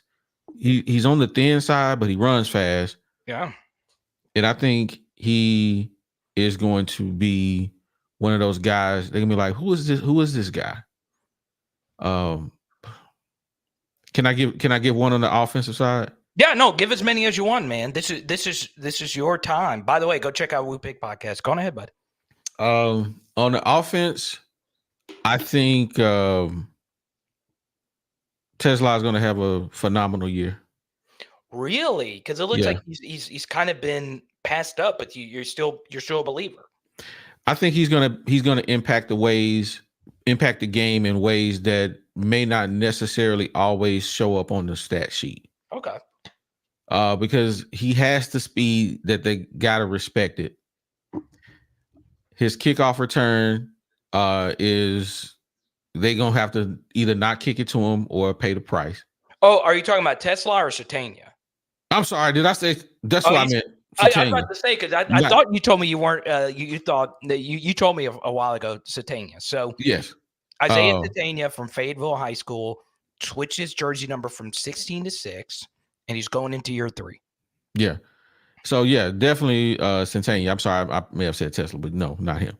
[SPEAKER 4] He's on the thin side, but he runs fast.
[SPEAKER 1] Yeah.
[SPEAKER 4] And I think he is going to be one of those guys. They're going to be like, who is this guy? Can I give one on the offensive side?
[SPEAKER 1] Yeah, no, give as many as you want, man. This is your time. By the way, go check out Woo Pig Podcast. Go on ahead, bud.
[SPEAKER 4] On the offense, I think Tesla is going to have a phenomenal year.
[SPEAKER 1] Really? Because it looks like he's kind of been passed up, but you're still a believer.
[SPEAKER 4] I think he's gonna impact the game in ways that may not necessarily always show up on the stat sheet.
[SPEAKER 1] Okay.
[SPEAKER 4] Because he has the speed that they gotta respect it. His kickoff return is they gonna have to either not kick it to him or pay the price.
[SPEAKER 1] Oh, are you talking about Tesla or Satania?
[SPEAKER 4] I'm sorry, did I say that's what I meant?
[SPEAKER 1] I was about to say because I thought you told me you weren't. You thought that you told me a while ago Satania. So
[SPEAKER 4] yes,
[SPEAKER 1] Isaiah Satania from Fayetteville High School switched his jersey number from 16 to 6, and he's going into year 3.
[SPEAKER 4] Yeah. So yeah, definitely Centania. I'm sorry, I may have said Tesla, but no, not him.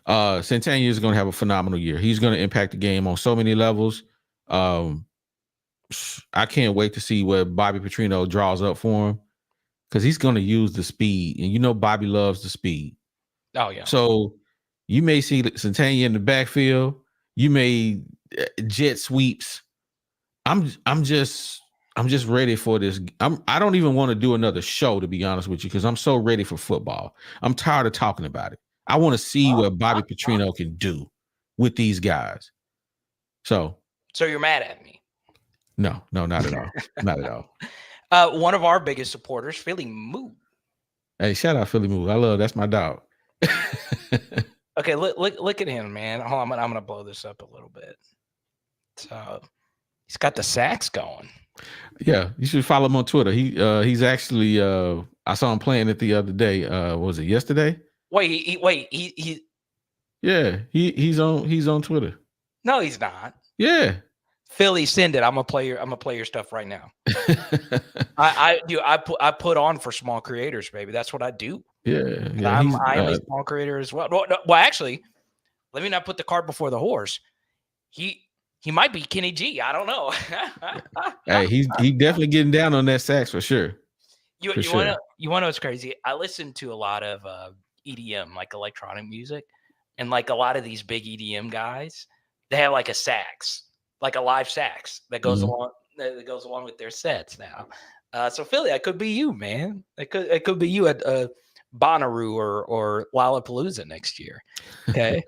[SPEAKER 4] Centania is going to have a phenomenal year. He's going to impact the game on so many levels. I can't wait to see what Bobby Petrino draws up for him because he's going to use the speed, and you know Bobby loves the speed.
[SPEAKER 1] Oh yeah.
[SPEAKER 4] So you may see Centania in the backfield. You may jet sweeps. I'm just ready for this. I don't even want to do another show, to be honest with you, because I'm so ready for football. I'm tired of talking about it. I want to see what Bobby Petrino can do with these guys. So
[SPEAKER 1] you're mad at me?
[SPEAKER 4] No, not at all. Not at all.
[SPEAKER 1] One of our biggest supporters, Philly Moo.
[SPEAKER 4] Hey, shout out Philly Moo. I love that's my dog.
[SPEAKER 1] Okay, look at him, man. Hold on, I'm gonna blow this up a little bit. So he's got the sacks going.
[SPEAKER 4] Yeah, you should follow him on Twitter. He's actually I saw him playing it the other day. Was it yesterday?
[SPEAKER 1] He
[SPEAKER 4] Yeah, he's on Twitter.
[SPEAKER 1] No, he's not.
[SPEAKER 4] Yeah.
[SPEAKER 1] Philly, send it. I'm gonna play your stuff right now. I put on for small creators, baby. That's what I do.
[SPEAKER 4] Yeah.
[SPEAKER 1] I'm a small creator as well. Well, actually, let me not put the cart before the horse. He might be Kenny G. I don't know.
[SPEAKER 4] Hey, he definitely getting down on that sax for sure.
[SPEAKER 1] You wanna know what's crazy? I listen to a lot of EDM, like electronic music, and like a lot of these big EDM guys, they have like a sax, like a live sax that goes along with their sets now. So Philly, I could be you, man. It could be you at Bonnaroo or Lollapalooza next year. Okay.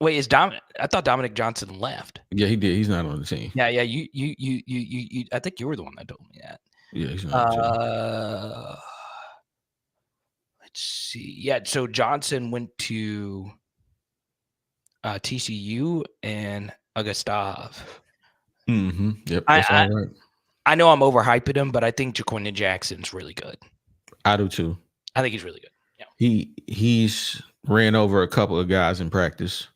[SPEAKER 1] Wait, is Dominic? I thought Dominic Johnson left.
[SPEAKER 4] Yeah, he did. He's not on the team.
[SPEAKER 1] Yeah. You. I think you were the one that told me that.
[SPEAKER 4] Yeah, he's not on the team.
[SPEAKER 1] Let's see. Yeah, so Johnson went to TCU and Augusta.
[SPEAKER 4] Mm-hmm. Yep. That's all right.
[SPEAKER 1] I know I'm overhyping him, but I think Jaquindon Jackson's really good.
[SPEAKER 4] I do too.
[SPEAKER 1] I think he's really good. Yeah.
[SPEAKER 4] He's ran over a couple of guys in practice.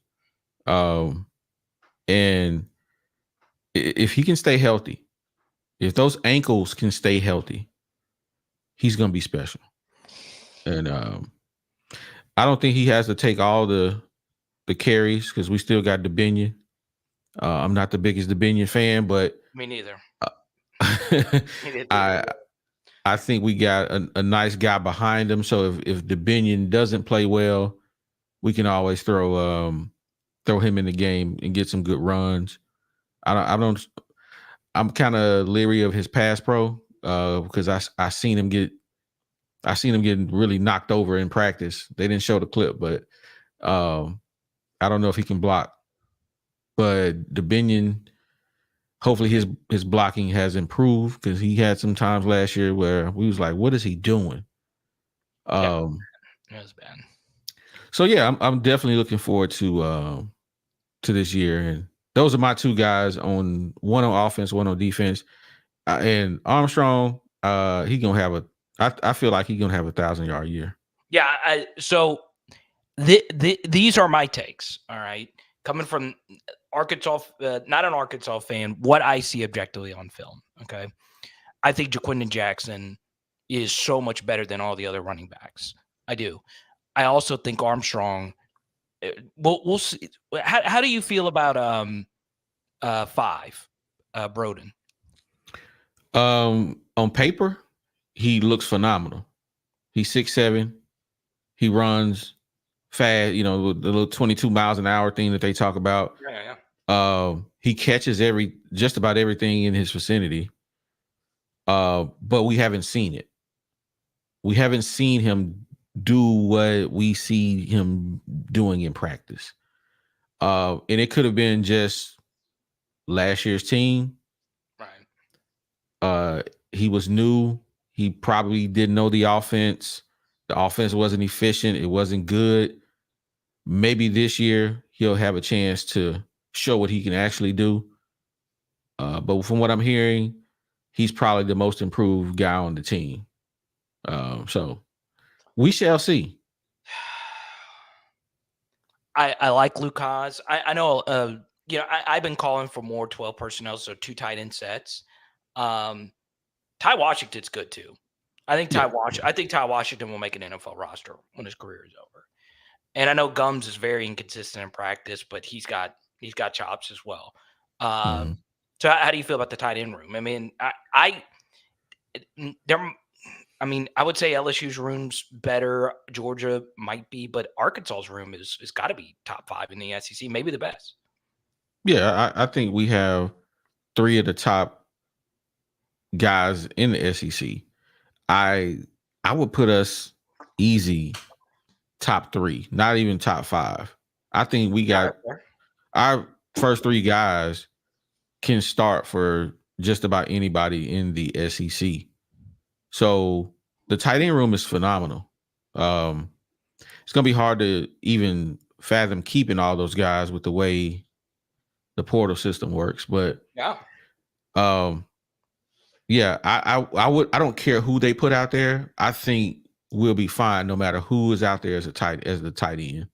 [SPEAKER 4] And if he can stay healthy, if those ankles can stay healthy, he's going to be special. And I don't think he has to take all the carries because we still got DeBinion. I'm not the biggest DeBinion fan, but
[SPEAKER 1] me neither.
[SPEAKER 4] I think we got a nice guy behind him. So if DeBinion doesn't play well, we can always throw him in the game and get some good runs. I'm kind of leery of his pass pro because I seen him getting really knocked over in practice. They didn't show the clip, but I don't know if he can block. But DeBinion, hopefully his blocking has improved because he had some times last year where we was like, what is he doing?
[SPEAKER 1] That was bad.
[SPEAKER 4] So yeah, I'm definitely looking forward to this year, and those are my two guys one on offense, one on defense, and Armstrong. He gonna have I feel like he's gonna have 1,000-yard year.
[SPEAKER 1] Yeah. So these are my takes. All right, coming from Arkansas, not an Arkansas fan. What I see objectively on film. Okay, I think Jaquindon Jackson is so much better than all the other running backs. I do. I also think Armstrong. We'll see. How do you feel about 5, Broden.
[SPEAKER 4] On paper, he looks phenomenal. He's 6'7". He runs fast, the little 22 miles an hour thing that they talk about.
[SPEAKER 1] Yeah.
[SPEAKER 4] He catches just about everything in his vicinity. But we haven't seen it. We haven't seen him do what we see him doing in practice. And it could have been just last year's team.
[SPEAKER 1] Right.
[SPEAKER 4] He was new. He probably didn't know the offense. The offense wasn't efficient. It wasn't good. Maybe this year he'll have a chance to show what he can actually do. But from what I'm hearing, he's probably the most improved guy on the team. So we shall see.
[SPEAKER 1] I like Lucas. I know, I've been calling for more 12 personnel, so 2 tight end sets. Ty Washington's good too. I think Ty Washington will make an NFL roster when his career is over. And I know Gums is very inconsistent in practice, but he's got chops as well. So how do you feel about the tight end room? I mean, I would say LSU's room's better. Georgia might be, but Arkansas's room is got to be top 5 in the SEC, maybe the best.
[SPEAKER 4] Yeah, I think we have 3 of the top guys in the SEC. I would put us easy top 3, not even top 5. I think we got our first 3 guys can start for just about anybody in the SEC. So the tight end room is phenomenal. It's going to be hard to even fathom keeping all those guys with the way the portal system works. But I don't care who they put out there. I think we'll be fine no matter who is out there as the tight end.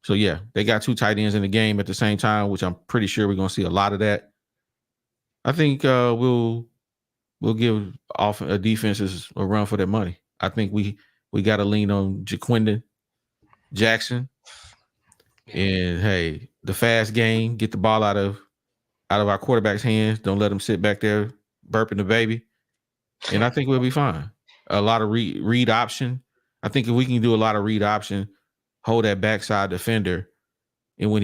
[SPEAKER 4] So yeah, they got 2 tight ends in the game at the same time, which I'm pretty sure we're going to see a lot of that. I think we'll give defenses a run for their money. I think we got to lean on Jaquindon Jackson, and hey, the fast game, get the ball out of our quarterback's hands. Don't let them sit back there burping the baby, and I think we'll be fine. A lot of read option. I think if we can do a lot of read option, hold that backside defender, and when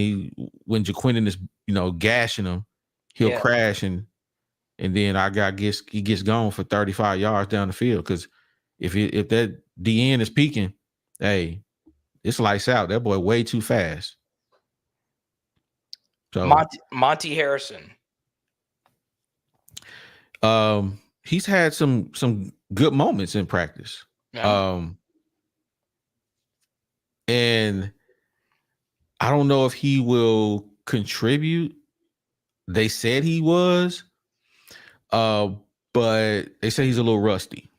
[SPEAKER 4] Jaquindon is gashing him, he'll crash and then our guy gets gone for 35 yards down the field. Because if that DN is peaking, hey, it's lights out. That boy way too fast. So
[SPEAKER 1] Monty Harrison.
[SPEAKER 4] He's had some good moments in practice.
[SPEAKER 1] Yeah.
[SPEAKER 4] And I don't know if he will contribute. They said he was, but they say he's a little rusty.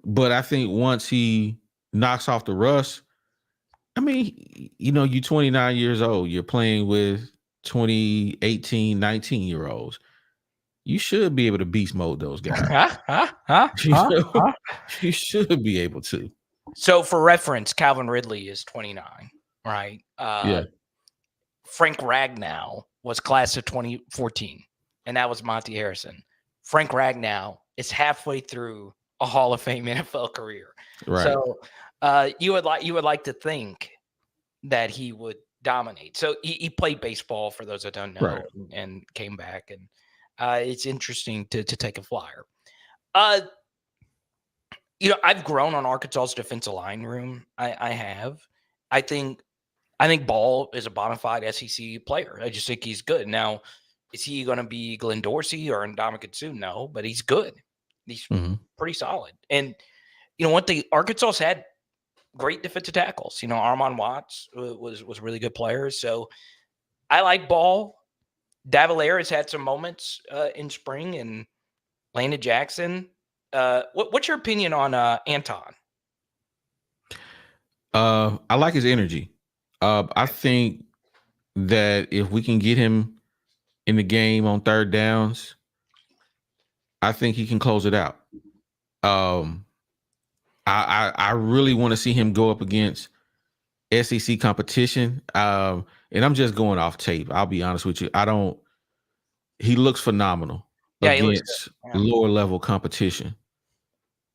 [SPEAKER 4] But I think once he knocks off the rust, I mean, you're 29 years old. You're playing with 20, 18, 19-year-olds. You should be able to beast mode those guys. You should be able to.
[SPEAKER 1] So for reference, Calvin Ridley is 29, right? Frank Ragnow was class of 2014, and that was Monty Harrison. Frank Ragnow is halfway through a Hall of Fame NFL career.
[SPEAKER 4] Right.
[SPEAKER 1] So you would like to think that he would dominate. So he played baseball, for those that don't know,
[SPEAKER 4] right,
[SPEAKER 1] and came back, and it's interesting to take a flyer. I've grown on Arkansas's defensive line room. I have. I think Ball is a bona fide SEC player. I just think he's good. Now, is he going to be Glenn Dorsey or Ndamukong Suh? No, but he's good. He's pretty solid. And what the Arkansas had great defensive tackles. Armon Watts was a really good player. So I like Ball. Davalaire has had some moments in spring, and Landon Jackson. What's your opinion on Anton?
[SPEAKER 4] I like his energy. I think that if we can get him in the game on third downs, I think he can close it out. I really want to see him go up against SEC competition, and I'm just going off tape. I'll be honest with you. He looks phenomenal
[SPEAKER 1] He looks
[SPEAKER 4] against
[SPEAKER 1] good. Yeah.
[SPEAKER 4] lower level competition.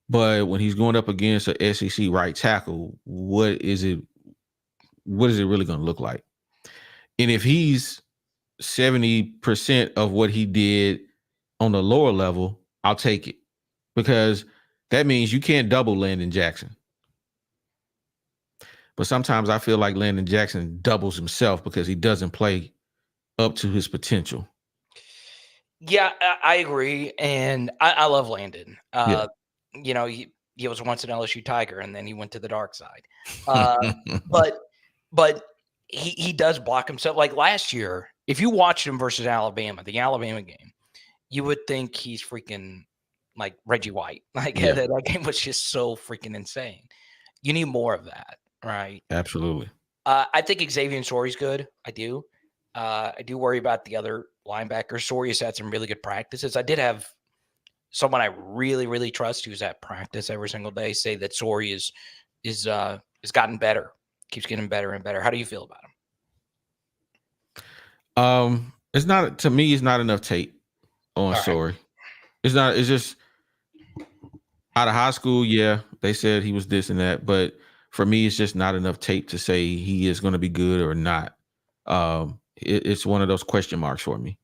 [SPEAKER 4] But when he's going up against a SEC right tackle, what is it really going to look like? And if he's 70% of what he did on the lower level, I'll take it, because that means you can't double Landon Jackson. But sometimes I feel like Landon Jackson doubles himself because he doesn't play up to his potential.
[SPEAKER 1] Yeah, I agree. And I love Landon.
[SPEAKER 4] Yeah.
[SPEAKER 1] You know, he was once an LSU Tiger, and then he went to the dark side. But he does block himself. Like last year, if you watched him versus Alabama, the Alabama game, you would think he's freaking like Reggie White. Like that game was just so freaking insane. You need more of that, right?
[SPEAKER 4] Absolutely.
[SPEAKER 1] I think Xavier Sori's good. I do. I do worry about the other linebackers. Sori has had some really good practices. I did have someone I really, really trust who's at practice every single day say that Sori is gotten better, keeps getting better and better. How do you feel about him?
[SPEAKER 4] It's not, to me, it's not enough tape on Sori. It's not. It's just out of high school. Yeah, they said he was this and that, but for me, it's just not enough tape to say he is going to be good or not. It's one of those question marks for me.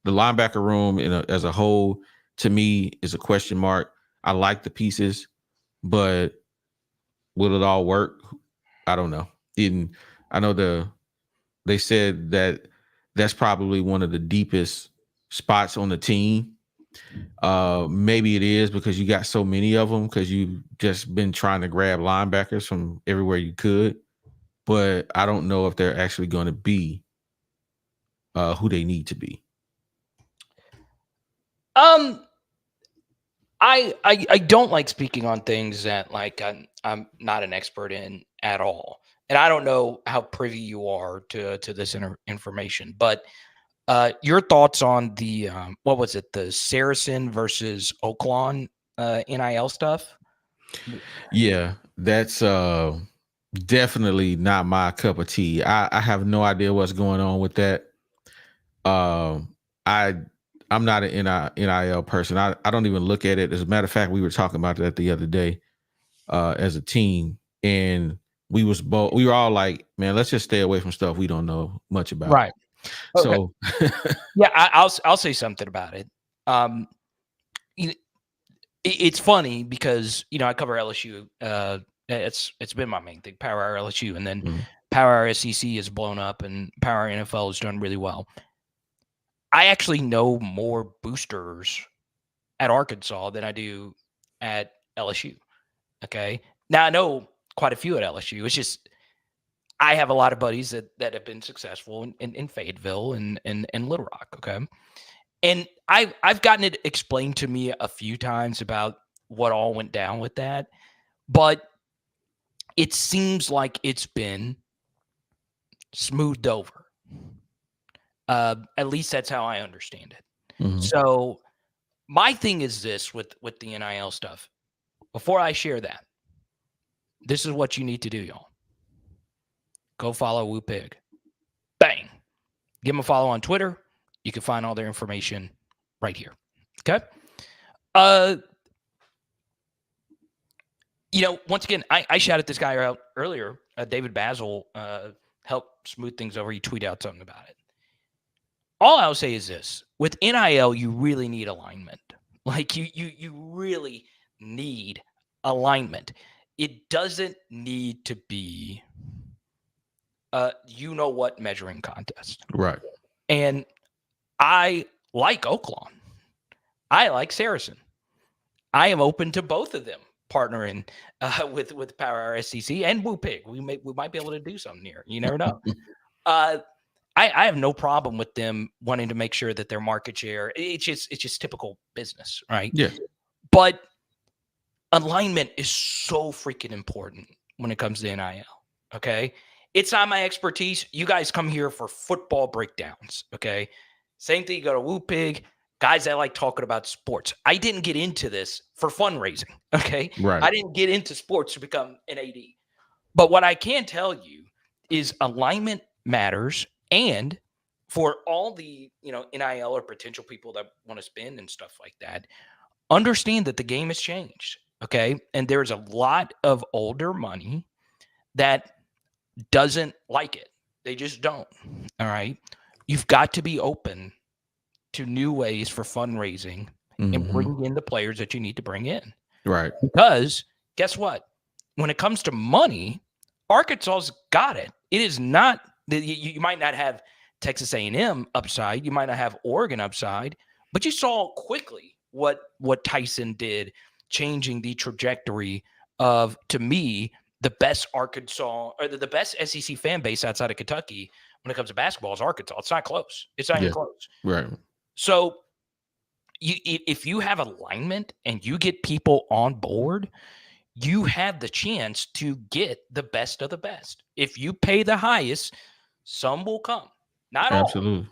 [SPEAKER 4] The linebacker room as a whole, to me, is a question mark. I like the pieces, but will it all work? I don't know. I know they said that that's probably one of the deepest spots on the team. Maybe it is because you got so many of them, because you've just been trying to grab linebackers from everywhere you could. But I don't know if they're actually going to be who they need to be.
[SPEAKER 1] I don't like speaking on things that like I'm not an expert in at all, and I don't know how privy you are to this information. But your thoughts on the what was it, the Saracen versus Oakland NIL stuff?
[SPEAKER 4] Yeah, that's definitely not my cup of tea. I have no idea what's going on with that. I'm not an NIL person. I don't even look at it. As a matter of fact, we were talking about that the other day as a team, and we were all like, man, let's just stay away from stuff we don't know much about.
[SPEAKER 1] Right. Okay.
[SPEAKER 4] So
[SPEAKER 1] yeah, I'll say something about it. It's funny because I cover LSU. It's been my main thing, Power Hour LSU, and then Power Hour SEC is blown up, and Power Hour NFL has done really well. I actually know more boosters at Arkansas than I do at LSU. Okay. Now I know quite a few at LSU. It's just I have a lot of buddies that have been successful in Fayetteville and Little Rock. Okay. And I've gotten it explained to me a few times about what all went down with that, but it seems like it's been smoothed over. At least that's how I understand it.
[SPEAKER 4] Mhm.
[SPEAKER 1] So my thing is this with the NIL stuff. Before I share that, this is what you need to do, y'all. Go follow WooPig. Bang. Give them a follow on Twitter. You can find all their information right here. Okay. Once again, I shouted this guy out earlier. David Basil helped smooth things over. He tweeted out something about it. All I'll say is this: with NIL, you really need alignment. Like you really need alignment. It doesn't need to be what measuring contest.
[SPEAKER 4] Right.
[SPEAKER 1] And I like Oakland. I like Saracen. I am open to both of them partnering with Power Hour SEC and WooPig. We might be able to do something here. You never know. I have no problem with them wanting to make sure that their market share. It's just typical business, right?
[SPEAKER 4] Yeah.
[SPEAKER 1] But alignment is so freaking important when it comes to NIL. Okay, it's not my expertise. You guys come here for football breakdowns. Okay, same thing. You go to WooPig. Guys that like talking about sports. I didn't get into this for fundraising. Okay,
[SPEAKER 4] Right.
[SPEAKER 1] I didn't get into sports to become an AD. But what I can tell you is alignment matters, and for all the NIL or potential people that want to spend and stuff like that, understand that the game has changed. Okay, and there's a lot of older money that doesn't like it. They just don't. All right, you've got to be open to new ways for fundraising and bring in the players that you need to bring in.
[SPEAKER 4] Right.
[SPEAKER 1] Because guess what? When it comes to money, Arkansas's got it. It is not that you might not have Texas A&M upside, you might not have Oregon upside, but you saw quickly what Tyson did, changing the trajectory of, to me, the best Arkansas or the best SEC fan base outside of Kentucky when it comes to basketball is Arkansas. It's not close. It's not even close.
[SPEAKER 4] Right.
[SPEAKER 1] So if you have alignment and you get people on board, you have the chance to get the best of the best. If you pay the highest, some will come. Not
[SPEAKER 4] Absolutely.
[SPEAKER 1] all.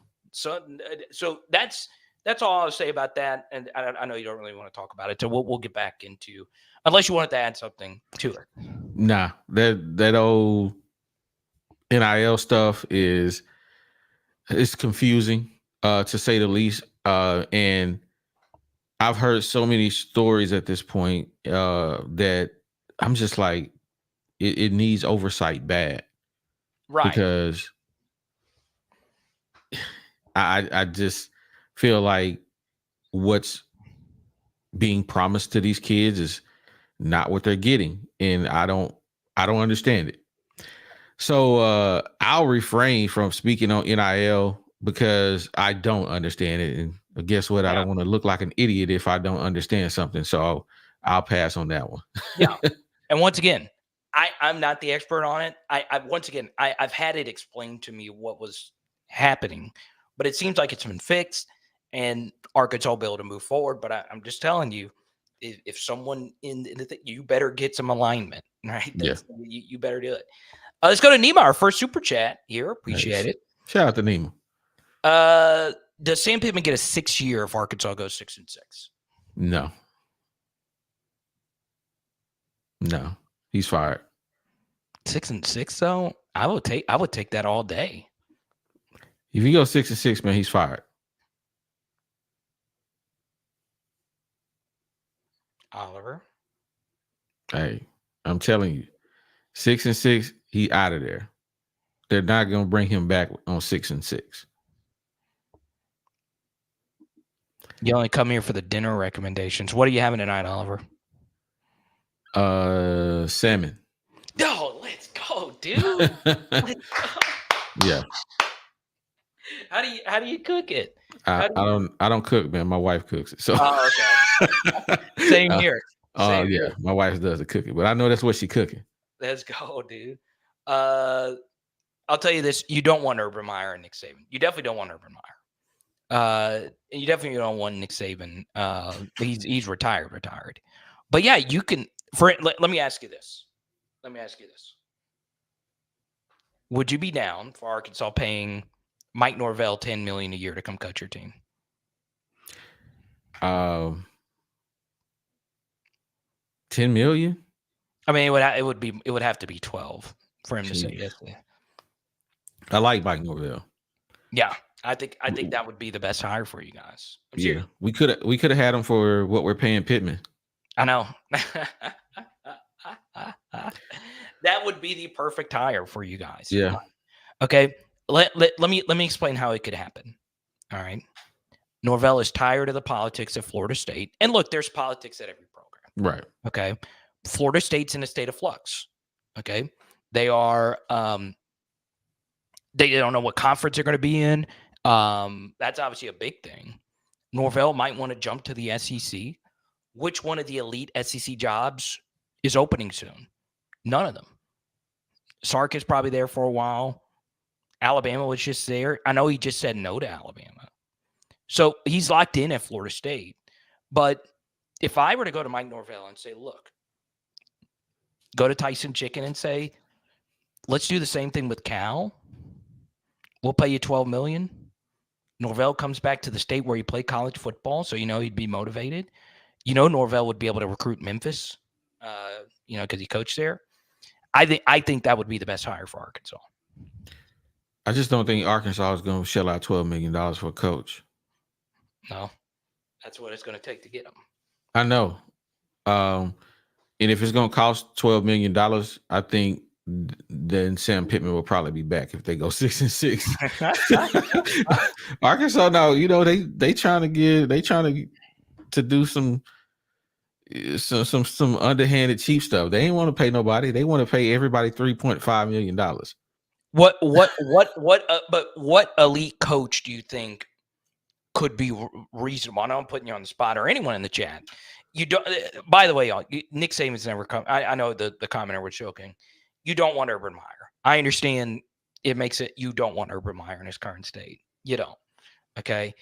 [SPEAKER 1] So that's all I'll say about that. And I know you don't really want to talk about it. So we'll get back into, unless you wanted to add something to it.
[SPEAKER 4] Nah, that old NIL stuff it's confusing, to say the least. And I've heard so many stories at this point that I'm just like, it needs oversight bad.
[SPEAKER 1] Right.
[SPEAKER 4] Because I just feel like what's being promised to these kids is not what they're getting. And I don't understand it. So I'll refrain from speaking on NIL because I don't understand it. And guess what? I don't want to look like an idiot if I don't understand something. So I'll pass on that one.
[SPEAKER 1] Yeah. And once again, I'm not the expert on it. I've had it explained to me what was happening, but it seems like it's been fixed and Arkansas will be able to move forward. But I'm just telling you, if someone you better get some alignment, right? You better do it. Let's go to Nima, our first super chat here. Appreciate it.
[SPEAKER 4] Shout out to Nima.
[SPEAKER 1] Does Sam Pittman get a 6-year if Arkansas goes 6-6?
[SPEAKER 4] No, he's fired.
[SPEAKER 1] 6-6 though, I would take that all day.
[SPEAKER 4] If he goes 6-6, man, he's fired.
[SPEAKER 1] Oliver,
[SPEAKER 4] hey, I'm telling you, 6-6, he out of there. They're not going to bring him back on 6-6.
[SPEAKER 1] You only come here for the dinner recommendations. What are you having tonight, Oliver?
[SPEAKER 4] Salmon.
[SPEAKER 1] No, let's go, dude. Let's go.
[SPEAKER 4] Yeah.
[SPEAKER 1] How do you cook it?
[SPEAKER 4] I don't cook, man. My wife cooks it. So
[SPEAKER 1] okay. Same here.
[SPEAKER 4] Oh yeah, my wife does the cooking, but I know that's what she's cooking.
[SPEAKER 1] Let's go, dude. I'll tell you this: you don't want Urban Meyer and Nick Saban. You definitely don't want Urban Meyer. And you definitely don't want Nick Saban. He's retired. But yeah, you can. Let me ask you this. Would you be down for Arkansas paying Mike Norvell $10 million a year to come coach your team?
[SPEAKER 4] 10 million?
[SPEAKER 1] I mean, it would have to be 12 for him to say yes.
[SPEAKER 4] I like Mike Norvell.
[SPEAKER 1] Yeah, I think that would be the best hire for you guys.
[SPEAKER 4] Yeah, we could have had him for what we're paying Pittman.
[SPEAKER 1] I know. That would be the perfect hire for you guys.
[SPEAKER 4] Yeah.
[SPEAKER 1] Okay. Let me explain how it could happen. All right. Norvell is tired of the politics at Florida State. And look, there's politics at every program.
[SPEAKER 4] Right.
[SPEAKER 1] Okay. Florida State's in a state of flux. Okay. They are they don't know what conference they're going to be in. That's obviously a big thing. Norvell might want to jump to the SEC. Which one of the elite SEC jobs is opening soon? None of them. Sark is probably there for a while. Alabama was just there. I know he just said no to Alabama. So he's locked in at Florida State. But if I were to go to Mike Norvell and say, look, go to Tyson Chicken and say, let's do the same thing with Cal. We'll pay you $12 million. Norvell comes back to the state where he played college football, so he'd be motivated. Norvell would be able to recruit Memphis, because he coached there. I think that would be the best hire for Arkansas.
[SPEAKER 4] I just don't think Arkansas is going to shell out $12 million for a coach.
[SPEAKER 1] No, that's what it's going to take to get him.
[SPEAKER 4] I know. And if it's going to cost $12 million, I think then Sam Pittman will probably be back if they go 6-6. Arkansas, now, they trying to do some underhanded cheap stuff. They ain't want to pay nobody. They want to pay everybody $3.5 million.
[SPEAKER 1] But what elite coach do you think could be reasonable? I know I'm putting you on the spot, or anyone in the chat. You don't. By the way, Nick Saban's never come. I know the commenter was joking. You don't want Urban Meyer. I understand it makes it. You don't want Urban Meyer in his current state. You don't. Okay.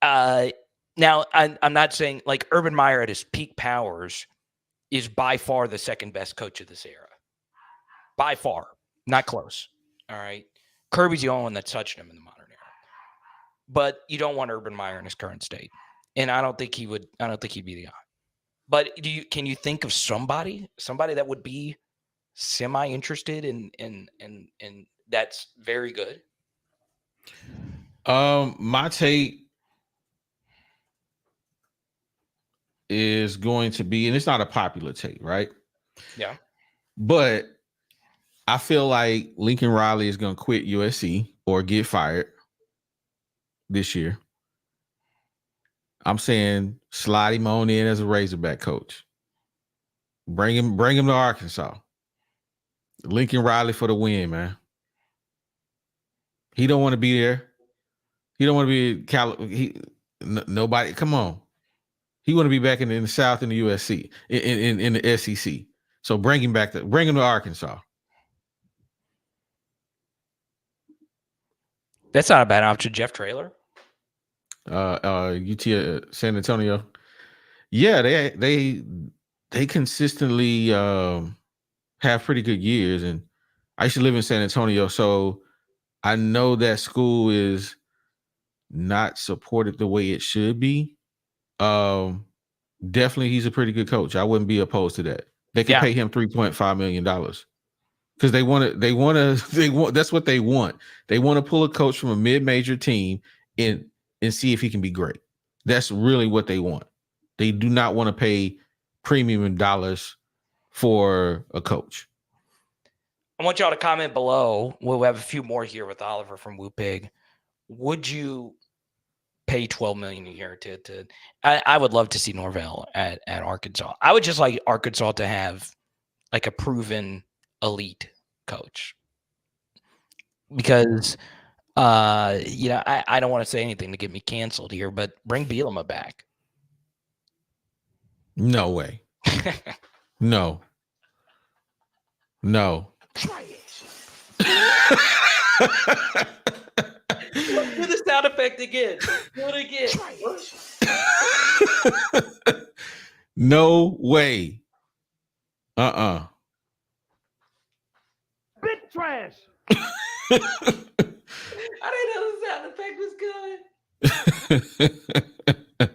[SPEAKER 1] Now I'm not saying like Urban Meyer at his peak powers is by far the second best coach of this era. By far, not close. All right. Kirby's the only one that's touched him in the modern era. But you don't want Urban Meyer in his current state. And I don't think he would. I don't think he'd be the guy. But can you think of somebody that would be semi-interested in that's very good?
[SPEAKER 4] My take is going to be, and it's not a popular take, right?
[SPEAKER 1] Yeah.
[SPEAKER 4] But I feel like Lincoln Riley is going to quit USC or get fired this year. I'm saying slide him on in as a Razorback coach. Bring him to Arkansas. Lincoln Riley for the win, man. He don't want to be there. He don't want to be nobody. Come on. He want to be back in the South in the USC, in the SEC. So bring him to Arkansas.
[SPEAKER 1] That's not a bad option. Jeff Traylor.
[SPEAKER 4] UT San Antonio. Yeah, they consistently have pretty good years, and I used to live in San Antonio, so I know that school is not supported the way it should be. Definitely, he's a pretty good coach. I wouldn't be opposed to that. They could pay him $3.5 million because they want. That's what they want. They want to pull a coach from a mid-major team and see if he can be great. That's really what they want. They do not want to pay premium dollars for a coach.
[SPEAKER 1] I want y'all to comment below. We'll have a few more here with Oliver from WooPig. Would you pay $12 million a year to I would love to see Norvell at Arkansas. I would just like Arkansas to have like a proven elite coach. Because I don't want to say anything to get me canceled here, but bring Bielema back.
[SPEAKER 4] No way. No.
[SPEAKER 1] Do the sound effect again. Do it again.
[SPEAKER 4] No way.
[SPEAKER 5] Big trash.
[SPEAKER 1] I didn't know the sound effect was good.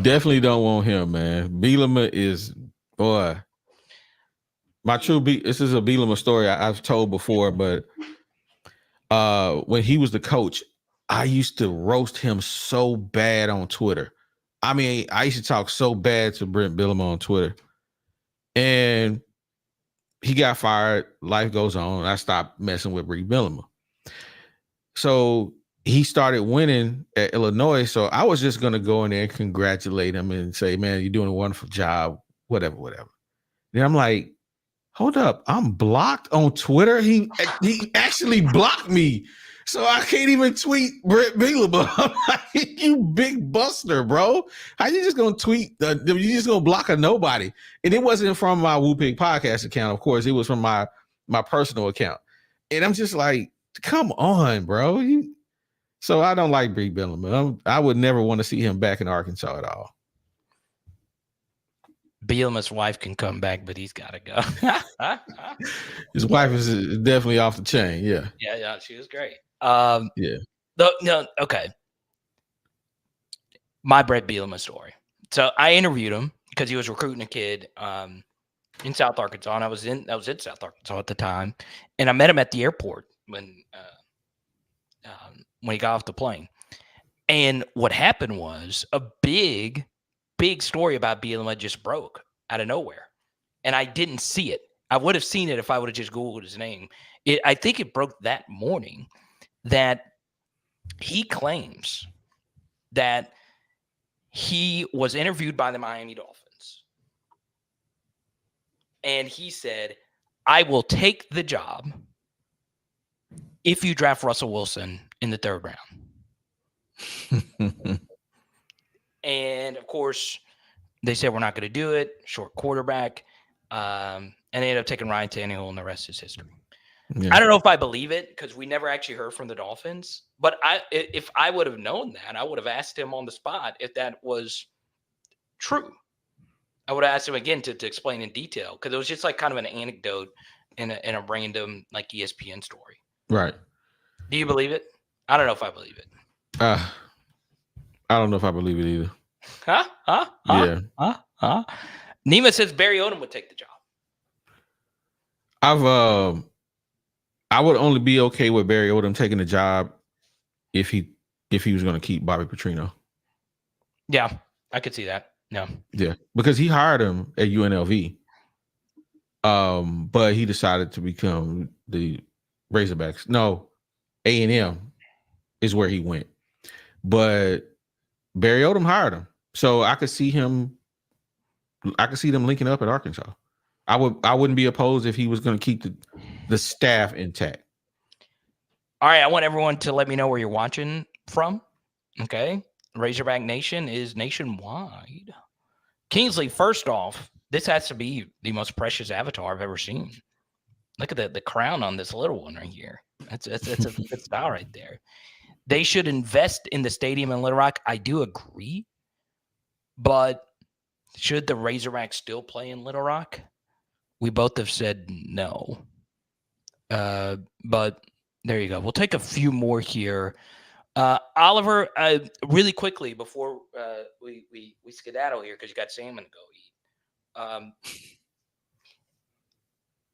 [SPEAKER 4] Definitely don't want him, man. Bielema is, boy. This is a Bielema story I've told before, but when he was the coach, I used to roast him so bad on Twitter. I mean, I used to talk so bad to Brent Bielema on Twitter. And he got fired. Life goes on. I stopped messing with Brent Bielema. So he started winning at Illinois. So I was just going to go in there and congratulate him and say, man, you're doing a wonderful job, whatever. Then I'm like, hold up, I'm blocked on Twitter. He actually blocked me. So I can't even tweet Brent Bielema. I'm like, you big buster, bro. How you just gonna tweet? You just gonna block a nobody? And it wasn't from my WooPig podcast account, of course. It was from my personal account. And I'm just like, come on, bro. So I don't like Brent Bielema. I would never want to see him back in Arkansas at all.
[SPEAKER 1] Bielema's wife can come back, but he's got to go.
[SPEAKER 4] His wife is definitely off the chain. Yeah.
[SPEAKER 1] Yeah, she was great.
[SPEAKER 4] Yeah.
[SPEAKER 1] No, okay. My Brett Bielema story. So I interviewed him because he was recruiting a kid in South Arkansas, and I was in South Arkansas at the time, and I met him at the airport, he got off the plane. And what happened was a big story about Bielema just broke out of nowhere. And I didn't see it. I would have seen it if I would have just Googled his name. I think it broke that morning that he claims that he was interviewed by the Miami Dolphins. And he said, I will take the job if you draft Russell Wilson in the 3rd round. And of course, they said we're not going to do it. Short quarterback. And they ended up taking Ryan Tannehill, and the rest is history. Yeah. I don't know if I believe it because we never actually heard from the Dolphins. But if I would have known that, I would have asked him on the spot if that was true. I would have asked him again to explain in detail because it was just like kind of an anecdote in a random like ESPN story.
[SPEAKER 4] Right.
[SPEAKER 1] Do you believe it? I don't know if I believe it.
[SPEAKER 4] I don't know if I believe it either.
[SPEAKER 1] Yeah. Nima says Barry Odom would take the job.
[SPEAKER 4] I would only be okay with Barry Odom taking the job if he was going to keep Bobby Petrino.
[SPEAKER 1] Yeah, I could see that. No.
[SPEAKER 4] Yeah, because he hired him at UNLV. But he decided to become the Razorbacks. No, A&M is where he went. But Barry Odom hired him. So I could see them linking up at Arkansas. I wouldn't be opposed if he was going to keep the staff intact.
[SPEAKER 1] All right, I want everyone to let me know where you're watching from. Okay. Razorback Nation is nationwide. Kingsley, first off, this has to be the most precious avatar I've ever seen. Look at the crown on this little one right here. That's a good style right there. They should invest in the stadium in Little Rock. I do agree. But should the Razorbacks still play in Little Rock? We both have said no. But there you go. We'll take a few more here. Oliver, really quickly before we skedaddle here because you got salmon to go eat.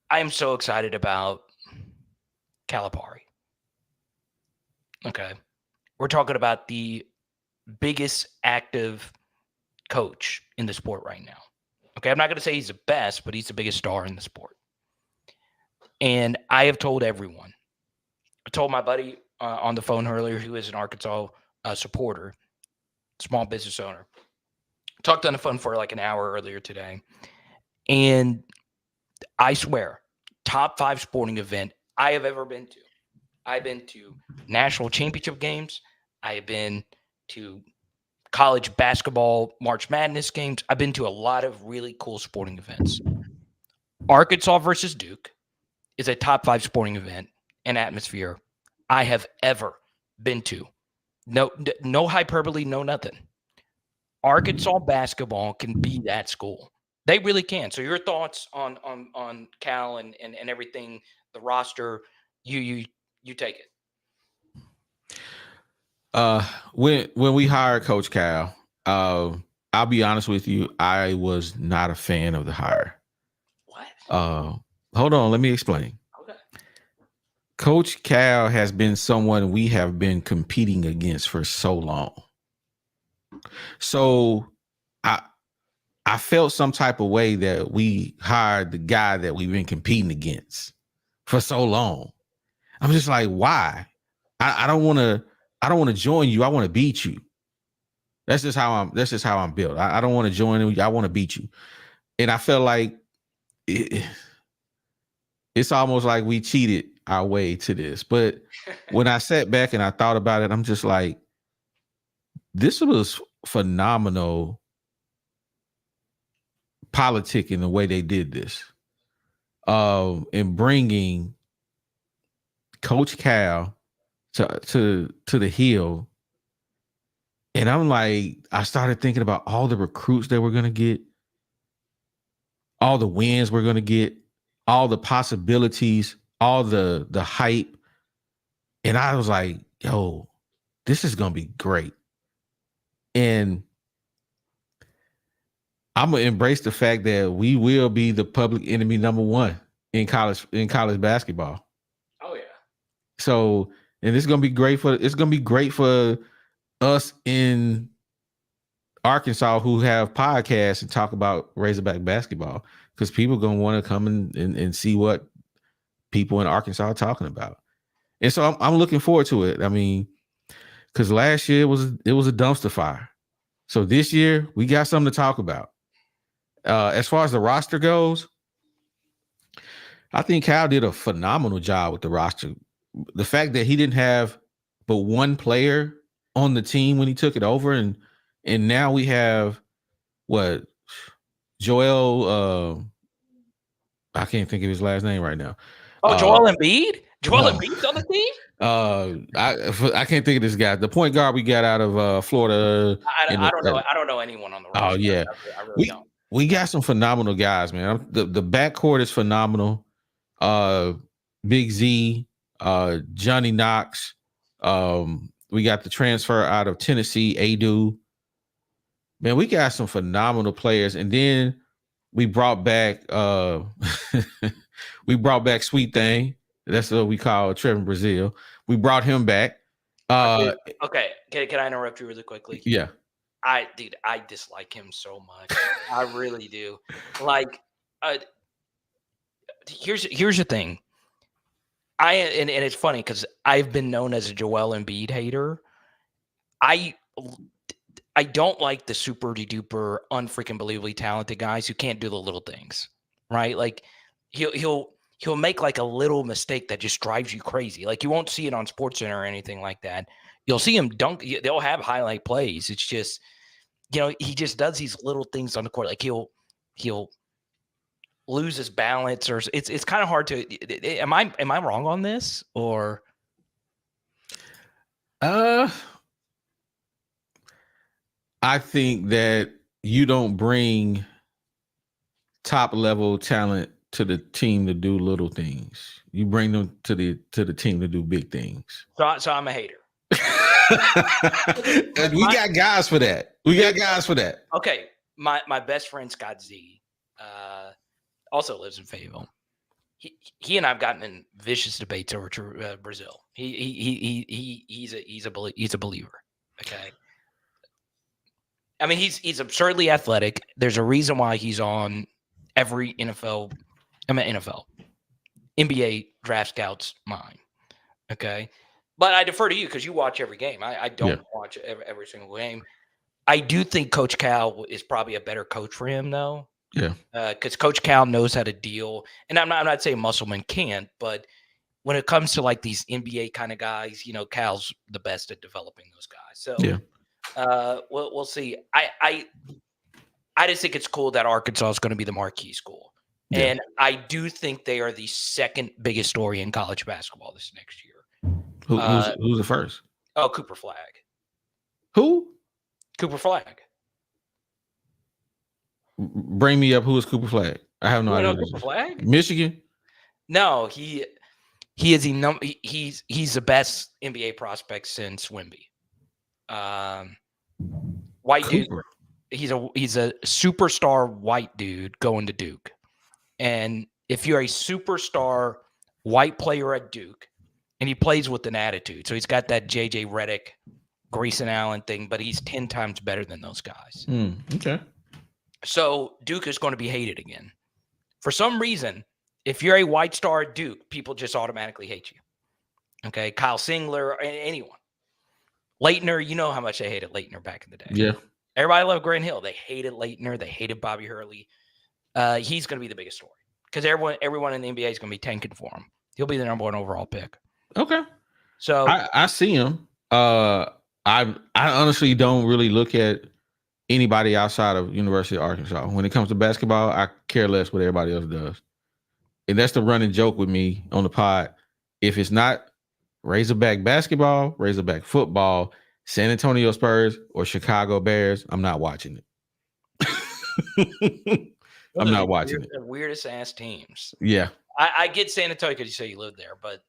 [SPEAKER 1] I am so excited about Calipari. Okay. We're talking about the biggest active coach in the sport right now. Okay. I'm not going to say he's the best, but he's the biggest star in the sport. And I have told everyone. I told my buddy on the phone earlier who is an Arkansas supporter, small business owner. Talked on the phone for like an hour earlier today. And I swear, top 5 sporting event I have ever been to. I've been to national championship games. I have been to college basketball March Madness games. I've been to a lot of really cool sporting events. Arkansas versus Duke is a top 5 sporting event and atmosphere I have ever been to. No hyperbole, no nothing. Arkansas basketball can be that school. They really can. So your thoughts on Cal and everything, the roster, you take it.
[SPEAKER 4] When we hired Coach Cal, I'll be honest with you, I was not a fan of the hire.
[SPEAKER 1] What?
[SPEAKER 4] Hold on, let me explain.
[SPEAKER 1] Okay.
[SPEAKER 4] Coach Cal has been someone we have been competing against for so long. So I felt some type of way that we hired the guy that we've been competing against for so long. I'm just like, why? I don't want to join you. I want to beat you. That's just how I'm built. I don't want to join you. I want to beat you. And I felt like it's almost like we cheated our way to this. But when I sat back and I thought about it, I'm just like, this was phenomenal politic in the way they did this. In bringing Coach Cal to the Hill. And I'm like, I started thinking about all the recruits that we're going to get, all the wins we're going to get, all the possibilities, all the hype. And I was like, yo, this is going to be great. And I'm going to embrace the fact that we will be the public enemy number 1 in college basketball.
[SPEAKER 1] Oh, yeah.
[SPEAKER 4] So, and it's gonna be great for us in Arkansas who have podcasts and talk about Razorback basketball, because people are gonna want to come and see what people in Arkansas are talking about. And so I'm looking forward to it. I mean, because last year it was a dumpster fire. So this year we got something to talk about. As far as the roster goes, I think Cal did a phenomenal job with the roster. The fact that he didn't have but one player on the team when he took it over, and now we have what, Joel, I can't think of his last name right now.
[SPEAKER 1] Oh, Joel Embiid? Joel Embiid's on the team?
[SPEAKER 4] I can't think of this guy. The point guard we got out of Florida.
[SPEAKER 1] I don't know. I don't know anyone on the roster.
[SPEAKER 4] Oh yeah,
[SPEAKER 1] I really don't.
[SPEAKER 4] We got some phenomenal guys, man. The backcourt is phenomenal. Big Z, Johnny Knox. We got the transfer out of Tennessee, Adu. Man, we got some phenomenal players, and then we brought back Sweet Thing. That's what we call Trevor Brazil. We brought him back.
[SPEAKER 1] Okay, can I interrupt you really quickly?
[SPEAKER 4] Yeah.
[SPEAKER 1] I dislike him so much. I really do. Like, here's the thing. And it's funny because I've been known as a Joel Embiid hater. I don't like the super duper unfreaking believably talented guys who can't do the little things, right? Like he'll make like a little mistake that just drives you crazy. Like you won't see it on SportsCenter or anything like that. You'll see him dunk. They'll have highlight plays. It's just, he just does these little things on the court. Like he'll lose his balance, or it's kind of hard to. Am I wrong on this, or?
[SPEAKER 4] I think that you don't bring top level talent to the team to do little things. You bring them to the team to do big things.
[SPEAKER 1] So I'm a hater.
[SPEAKER 4] And we got guys for that.
[SPEAKER 1] Okay. My best friend Scott Z also lives in Fayetteville. He and I've gotten in vicious debates over Brazil. He's a believer. Okay. I mean, he's absurdly athletic. There's a reason why he's on every NBA draft scout's mind. Okay. But I defer to you because you watch every game. I don't watch every single game. I do think Coach Cal is probably a better coach for him, though.
[SPEAKER 4] Yeah.
[SPEAKER 1] Because Coach Cal knows how to deal. And I'm not saying Musselman can't, but when it comes to like these NBA kind of guys, Cal's the best at developing those guys. So
[SPEAKER 4] yeah.
[SPEAKER 1] We'll see. I just think it's cool that Arkansas is going to be the marquee school. Yeah. And I do think they are the second biggest story in college basketball this next year.
[SPEAKER 4] Who's the first?
[SPEAKER 1] Oh, Cooper Flag.
[SPEAKER 4] Who?
[SPEAKER 1] Cooper Flag.
[SPEAKER 4] Bring me up. Who is Cooper Flag? I have no idea.
[SPEAKER 1] Cooper Flag?
[SPEAKER 4] Michigan?
[SPEAKER 1] No, he's the best NBA prospect since Wemby. White Cooper. Dude. He's a superstar white dude going to Duke. And if you're a superstar white player at Duke, and he plays with an attitude, so he's got that JJ Redick, Grayson Allen thing, but he's 10 times better than those guys.
[SPEAKER 4] Okay.
[SPEAKER 1] So Duke is going to be hated again. For some reason, if you're a white star at Duke, people just automatically hate you. Okay, Kyle Singler, anyone. Leitner, you know how much they hated Leitner back in the day.
[SPEAKER 4] Yeah.
[SPEAKER 1] Everybody loved Grant Hill. They hated Leitner. They hated Bobby Hurley. He's going to be the biggest story because everyone in the NBA is going to be tanking for him. He'll be the number 1 overall pick.
[SPEAKER 4] Okay.
[SPEAKER 1] So
[SPEAKER 4] I see him. I honestly don't really look at anybody outside of University of Arkansas. When it comes to basketball, I care less what everybody else does. And that's the running joke with me on the pod. If it's not Razorback basketball, Razorback football, San Antonio Spurs, or Chicago Bears, I'm not watching it. I'm not watching it.
[SPEAKER 1] The weirdest ass teams.
[SPEAKER 4] Yeah.
[SPEAKER 1] I get San Antonio because you say you live there, but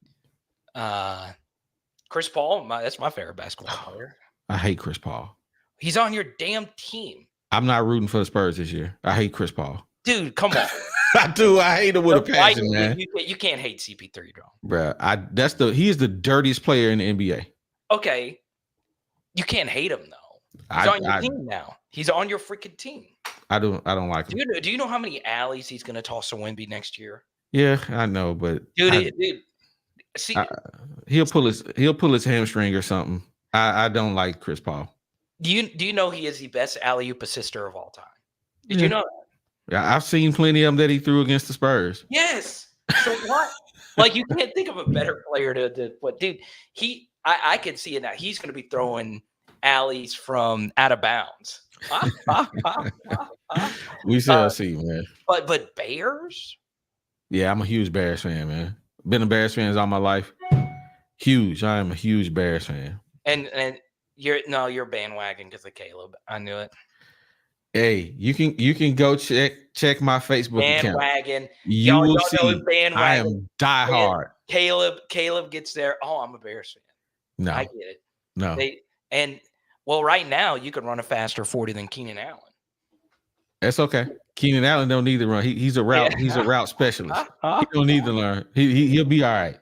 [SPEAKER 1] Chris Paul, that's my favorite basketball player.
[SPEAKER 4] I hate Chris Paul.
[SPEAKER 1] He's on your damn team.
[SPEAKER 4] I'm not rooting for the Spurs this year. I hate Chris Paul.
[SPEAKER 1] Dude, come on.
[SPEAKER 4] I do. I hate him with a passion,
[SPEAKER 1] You,
[SPEAKER 4] man.
[SPEAKER 1] you can't hate CP3, bro.
[SPEAKER 4] Bruh, he is the dirtiest player in the NBA.
[SPEAKER 1] Okay. You can't hate him, though. He's on your team now. He's on your freaking team.
[SPEAKER 4] I don't like him.
[SPEAKER 1] Do you know how many alleys he's going to toss to Wemby next year?
[SPEAKER 4] Yeah, I know, but
[SPEAKER 1] Dude, see,
[SPEAKER 4] he'll pull his hamstring or something. I don't like Chris Paul.
[SPEAKER 1] do you know he is the best alley-oop assister of all time? Did you know that?
[SPEAKER 4] Yeah, I've seen plenty of them that he threw against the Spurs.
[SPEAKER 1] Yes. So what? Like, you can't think of a better player to what, dude. I can see it now. He's going to be throwing alleys from out of bounds.
[SPEAKER 4] We shall see, man.
[SPEAKER 1] But Bears?
[SPEAKER 4] Yeah, I'm a huge Bears fan, man. Been a Bears fan all my life. Huge. I am a huge Bears fan.
[SPEAKER 1] And you're bandwagon because of Caleb. I knew it.
[SPEAKER 4] Hey, you can go check my Facebook
[SPEAKER 1] bandwagon.
[SPEAKER 4] account. You will see.
[SPEAKER 1] Bandwagon.
[SPEAKER 4] I am diehard.
[SPEAKER 1] Caleb gets there. Oh, I'm a Bears fan.
[SPEAKER 4] No,
[SPEAKER 1] I get it.
[SPEAKER 4] No.
[SPEAKER 1] Right now you can run a faster 40 than Keenan Allen.
[SPEAKER 4] That's okay. Keenan Allen don't need to run. He's a route. Yeah. He's a route specialist. He don't need to learn. He'll be all right.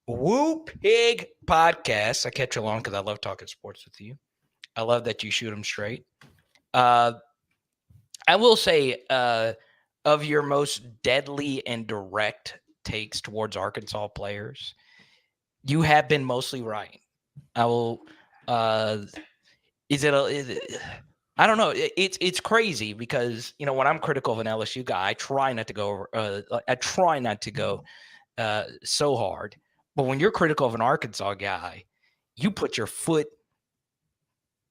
[SPEAKER 1] Woo Pig Podcast. I catch along because I love talking sports with you. I love that you shoot them straight. I will say, of your most deadly and direct takes towards Arkansas players, you have been mostly right. I will. I don't know. It's crazy because, you know, when I'm critical of an LSU guy, I try not to go. So hard. But when you're critical of an Arkansas guy, you put your foot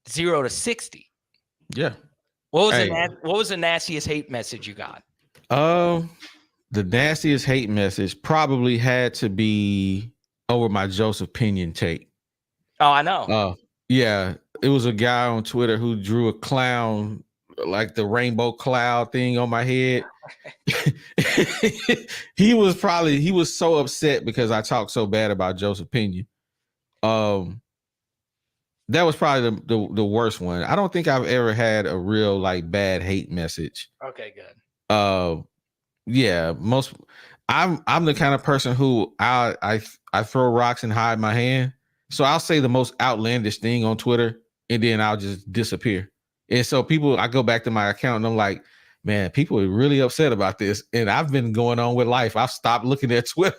[SPEAKER 1] 0 to 60.
[SPEAKER 4] Yeah.
[SPEAKER 1] What was the nastiest hate message you got?
[SPEAKER 4] The nastiest hate message probably had to be over my Joseph Pinion take.
[SPEAKER 1] Oh, I know.
[SPEAKER 4] Yeah. It was a guy on Twitter who drew a clown, like the rainbow cloud thing on my head. He was so upset because I talked so bad about Joseph Pinion. That was probably the worst one. I don't think I've ever had a real like bad hate message.
[SPEAKER 1] Okay, good.
[SPEAKER 4] Yeah, I'm the kind of person who I throw rocks and hide my hand. So I'll say the most outlandish thing on Twitter and then I'll just disappear. And so I go back to my account and I'm like, man, people are really upset about this. And I've been going on with life. I've stopped looking at Twitter.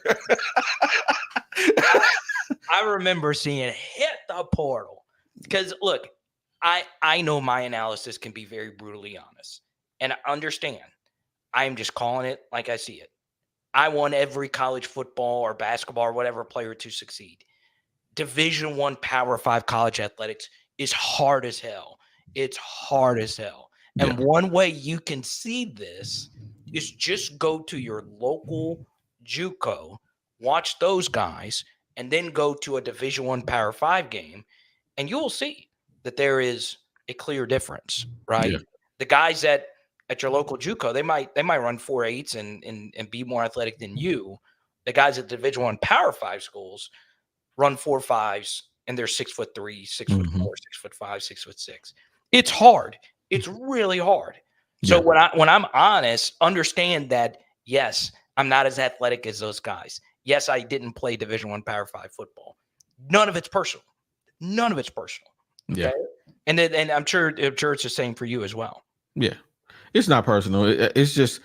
[SPEAKER 1] I remember seeing hit the portal. Because, look, I know my analysis can be very brutally honest. And I understand. I'm just calling it like I see it. I want every college football or basketball or whatever player to succeed. Division I Power 5 college athletics is hard as hell. It's hard as hell. And one way you can see this is just go to your local JUCO, watch those guys, and then go to a Division I Power 5 game. And you will see that there is a clear difference, right? Yeah. The guys at your local JUCO, they might run 4.8s and be more athletic than you. The guys at Division I Power 5 schools run 4.5s and they're 6'3", 6'4", 6'5", 6'6". It's hard. It's really hard. So when I'm honest, understand that yes, I'm not as athletic as those guys. Yes, I didn't play Division I Power 5 football. None of it's personal. None of it's personal. Okay? Yeah. And I'm sure it's the same for you as well.
[SPEAKER 4] Yeah. It's not personal. It's just,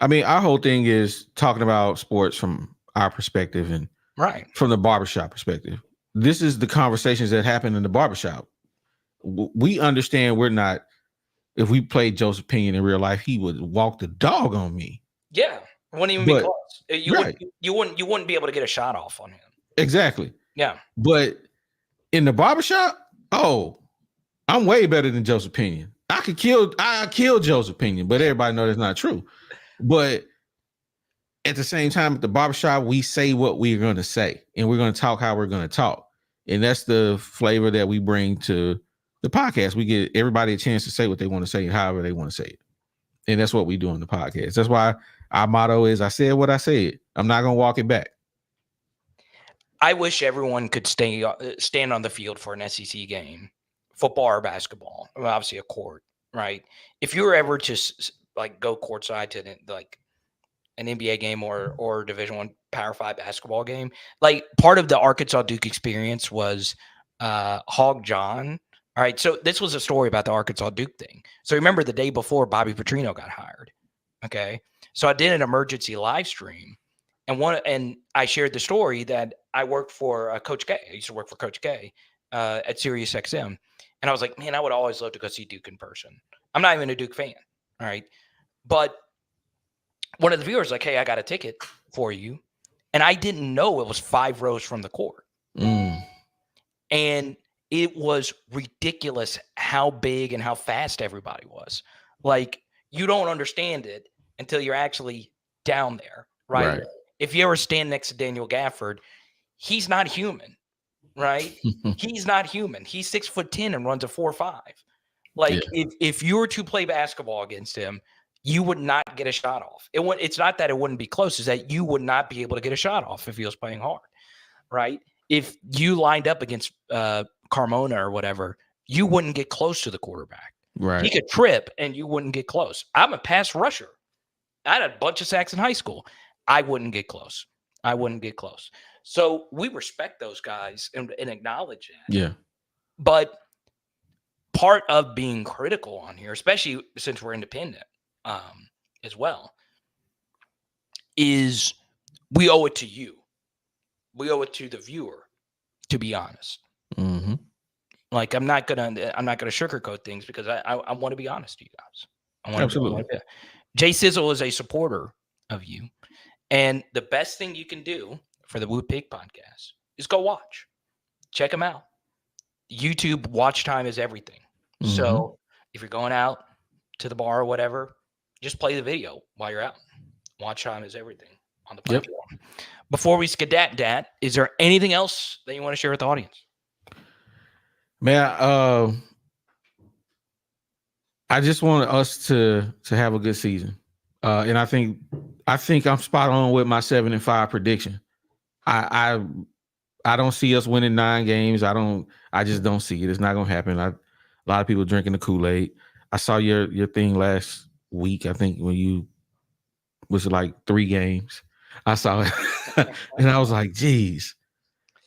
[SPEAKER 4] I mean, our whole thing is talking about sports from our perspective and from the barbershop perspective. This is the conversations that happen in the barbershop. We understand we're not, if we played Joseph Pinion in real life, he would walk the dog on me.
[SPEAKER 1] Yeah. It wouldn't even be close. You wouldn't be able to get a shot off on him.
[SPEAKER 4] Exactly.
[SPEAKER 1] Yeah.
[SPEAKER 4] But in the barbershop, I'm way better than Joseph Pinion. I kill Joseph Pinion, but everybody knows that's not true. But at the same time, at the barbershop, we say what we're going to say, and we're going to talk how we're going to talk. And that's the flavor that we bring to the podcast. We get everybody a chance to say what they want to say, however they want to say it. And that's what we do on the podcast. That's why our motto is, I said what I said. I'm not going to walk it back.
[SPEAKER 1] I wish everyone could stand on the field for an SEC game, football or basketball. I mean, obviously a court, right? If you were ever to like go courtside to like an NBA game or Division I Power 5 basketball game. Like part of the Arkansas Duke experience was Hog John. All right, so this was a story about the Arkansas Duke thing. So remember the day before Bobby Petrino got hired. Okay, so I did an emergency live stream, and I shared the story that I worked for Coach K. I used to work for Coach K at Sirius XM, and I was like, man, I would always love to go see Duke in person. I'm not even a Duke fan. All right, but one of the viewers like, hey, I got a ticket for you, and I didn't know it was 5 rows from the court, and it was ridiculous how big and how fast everybody was. Like, you don't understand it until you're actually down there, right? If you ever stand next to Daniel Gafford, he's not human, right? He's not human. He's 6'10" and runs a 4.5. Like, if you were to play basketball against him, you would not get a shot off. It's not that it wouldn't be close, it's that you would not be able to get a shot off if he was playing hard, right? If you lined up against Carmona or whatever, you wouldn't get close to the quarterback.
[SPEAKER 4] Right.
[SPEAKER 1] He could trip and you wouldn't get close. I'm a pass rusher. I had a bunch of sacks in high school. I wouldn't get close. So we respect those guys and acknowledge that.
[SPEAKER 4] Yeah.
[SPEAKER 1] But part of being critical on here, especially since we're independent as well, is we owe it to you. We owe it to the viewer to be honest.
[SPEAKER 4] Mm-hmm.
[SPEAKER 1] Like I'm not gonna sugarcoat things because I want to be honest to you guys.
[SPEAKER 4] Absolutely.
[SPEAKER 1] Jay Sizzle is a supporter of you, and the best thing you can do for the Woo Pig podcast is go watch, check them out. YouTube watch time is everything.
[SPEAKER 4] Mm-hmm.
[SPEAKER 1] So if you're going out to the bar or whatever, just play the video while you're out. Watch time is everything on the platform. Yep. Before we skedat, is there anything else that you want to share with the audience?
[SPEAKER 4] Man, I just want us to have a good season, and I think I'm spot on with my 7-5 prediction. I don't see us winning 9 games. I just don't see it. It's not gonna happen. A lot of people drinking the Kool-Aid. I saw your thing last week. I think when you was like 3 games. I saw it, and I was like, "Geez,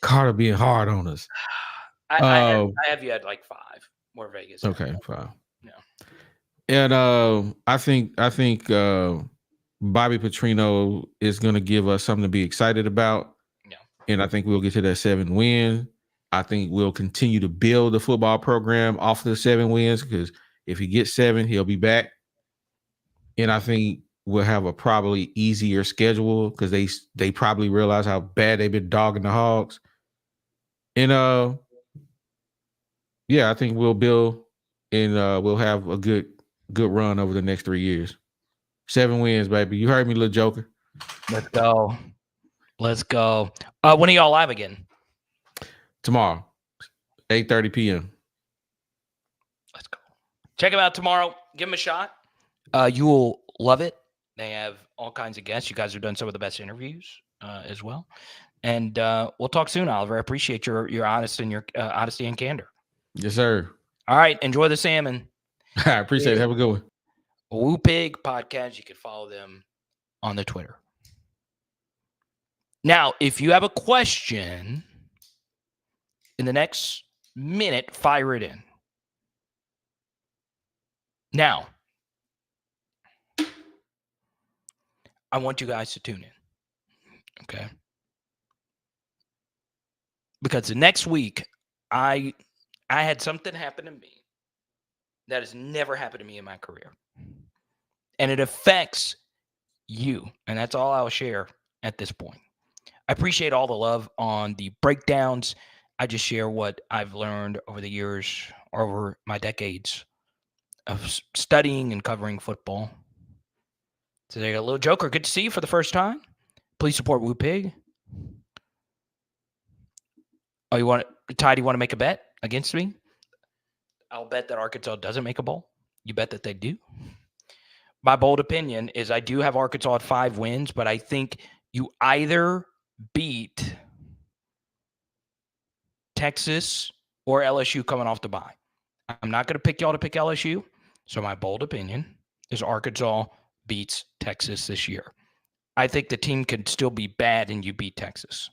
[SPEAKER 4] Carter being hard on us."
[SPEAKER 1] I have you at like 5 more Vegas.
[SPEAKER 4] Okay, 5.
[SPEAKER 1] Yeah.
[SPEAKER 4] And I think Bobby Petrino is going to give us something to be excited about.
[SPEAKER 1] Yeah.
[SPEAKER 4] And I think we'll get to that 7 win. I think we'll continue to build the football program off of the 7 wins because if he gets 7, he'll be back. And I think we'll have a probably easier schedule because they probably realize how bad they've been dogging the Hogs. And I think we'll build and we'll have a good run over the next 3 years. 7 wins, baby. You heard me, little joker.
[SPEAKER 1] Let's go. When are y'all live again?
[SPEAKER 4] Tomorrow, 8:30 p.m.
[SPEAKER 1] Let's go. Check them out tomorrow. Give them a shot. You will love it. They have all kinds of guests. You guys have done some of the best interviews as well. And we'll talk soon, Oliver. I appreciate your honesty and candor.
[SPEAKER 4] Yes, sir.
[SPEAKER 1] All right. Enjoy the salmon.
[SPEAKER 4] I appreciate it. Have a good one.
[SPEAKER 1] Woo Pig Podcast. You can follow them on the Twitter. Now, if you have a question in the next minute, fire it in. Now, I want you guys to tune in. Okay? Because the next week, I had something happen to me that has never happened to me in my career. And it affects you. And that's all I'll share at this point. I appreciate all the love on the breakdowns. I just share what I've learned over the years, over my decades of studying and covering football. So there you go, little joker. Good to see you for the first time. Please support Woo Pig. Oh, you want to make a bet against me? I'll bet that Arkansas doesn't make a bowl. You bet that they do. My bold opinion is I do have Arkansas at 5 wins, but I think you either beat Texas or LSU coming off the bye. I'm not going to pick y'all to pick LSU. So my bold opinion is Arkansas beats Texas this year. I think the team can still be bad and you beat Texas.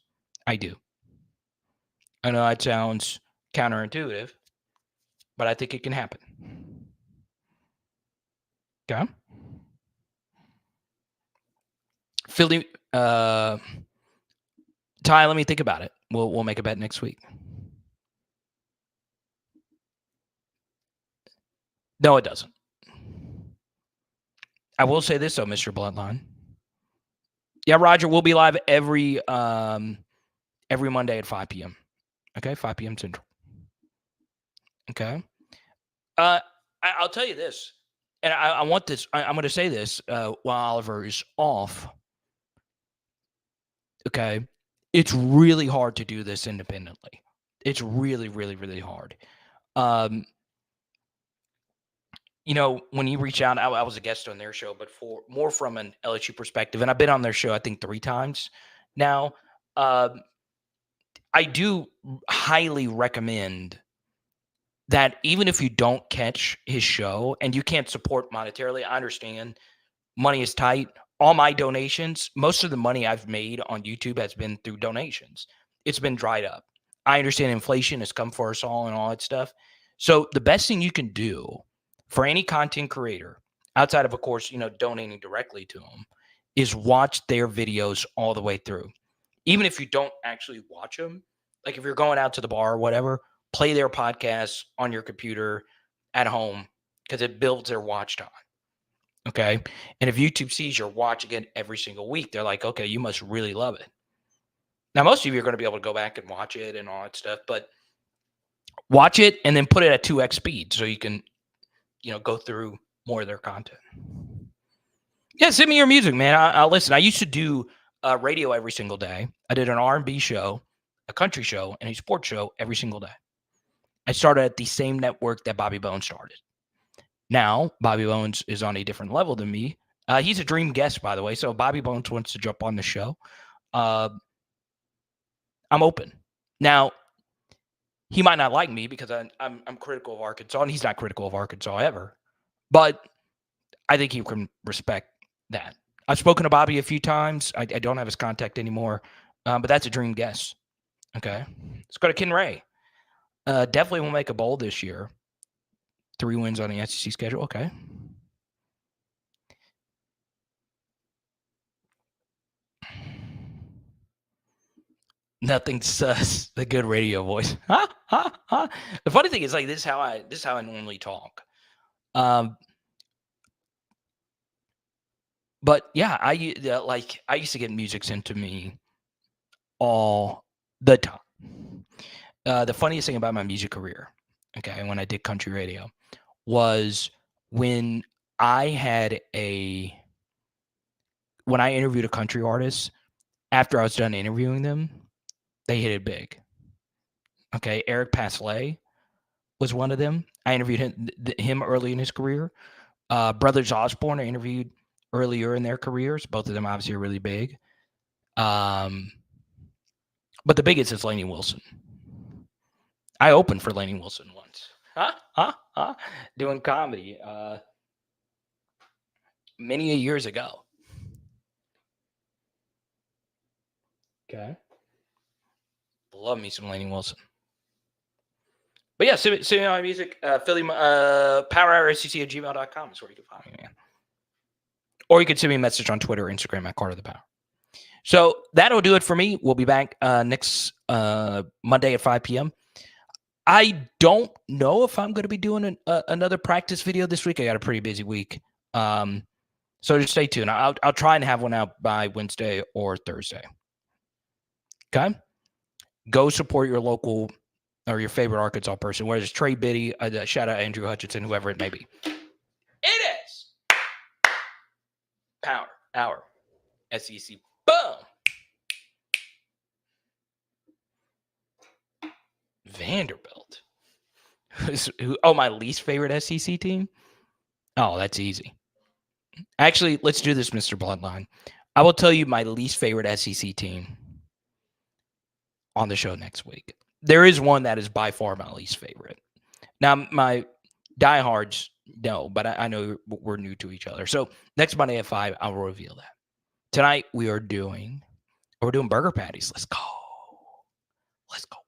[SPEAKER 1] I do. I know that sounds counterintuitive, but I think it can happen. Okay. Philly, Ty, let me think about it. We'll make a bet next week. No, it doesn't. I will say this though, Mr. Bloodline. Yeah, Roger, we'll be live every Monday at 5 p.m. Okay, 5 p.m. Central. Okay. I'll tell you this, and I want this. I'm going to say this while Oliver is off. Okay, it's really hard to do this independently. It's really, really, really hard. You know, when you reach out, I was a guest on their show, but for more from an LSU perspective, and I've been on their show, I think 3 times now. I do highly recommend that even if you don't catch his show and you can't support monetarily, I understand money is tight. All my donations, most of the money I've made on YouTube has been through donations. It's been dried up. I understand inflation has come for us all and all that stuff. So the best thing you can do for any content creator, outside of course, you know, donating directly to them, is watch their videos all the way through. Even if you don't actually watch them, like if you're going out to the bar or whatever, play their podcasts on your computer at home because it builds their watch time. Okay. And if YouTube sees you're watching it every single week, they're like, okay, you must really love it. Now, most of you are going to be able to go back and watch it and all that stuff, but watch it and then put it at 2x speed so you can, you know, go through more of their content. Yeah, send me your music, man. I'll listen. I used to do radio every single day. I did an R&B show, a country show, and a sports show every single day. I started at the same network that Bobby Bones started. Now, Bobby Bones is on a different level than me. He's a dream guest, by the way. So Bobby Bones wants to jump on the show. I'm open. Now, he might not like me because I'm critical of Arkansas, and he's not critical of Arkansas ever. But I think he can respect that. I've spoken to Bobby a few times. I don't have his contact anymore, but that's a dream guest. Okay. Let's go to Ken Ray. Definitely will make a bowl this year. 3 wins on the SEC schedule. Okay. Nothing sus. The good radio voice. The funny thing is, like, this is how I normally talk. But yeah, I used to get music sent to me all the time. The funniest thing about my music career, okay, when I did country radio, was when I interviewed a country artist. After I was done interviewing them, they hit it big. Okay, Eric Pasley was one of them. I interviewed him early in his career. Brothers Osborne I interviewed earlier in their careers. Both of them obviously are really big. But the biggest is Lainey Wilson. I opened for Lainey Wilson once. Doing comedy many years ago. Okay. Love me some Lainey Wilson. But yeah, send me my music. Philly powerhour@gmail.com is where you can find me, man. Or you can send me a message on Twitter or Instagram at Carter the Power. So that'll do it for me. We'll be back next Monday at 5 p.m. I don't know if I'm going to be doing another practice video this week. I got a pretty busy week. So just stay tuned. I'll try and have one out by Wednesday or Thursday. Okay? Go support your local or your favorite Arkansas person, whether it's Trey Biddy, shout out Andrew Hutchinson, whoever it may be. It is Power Hour SEC. Boom! Vanderbilt. My least favorite SEC team? Oh, that's easy. Actually, let's do this, Mr. Bloodline. I will tell you my least favorite SEC team on the show next week. There is one that is by far my least favorite. Now, my diehards know, but I know we're new to each other. So next Monday at 5, I'll reveal that. Tonight we're doing burger patties. Let's go. Let's go.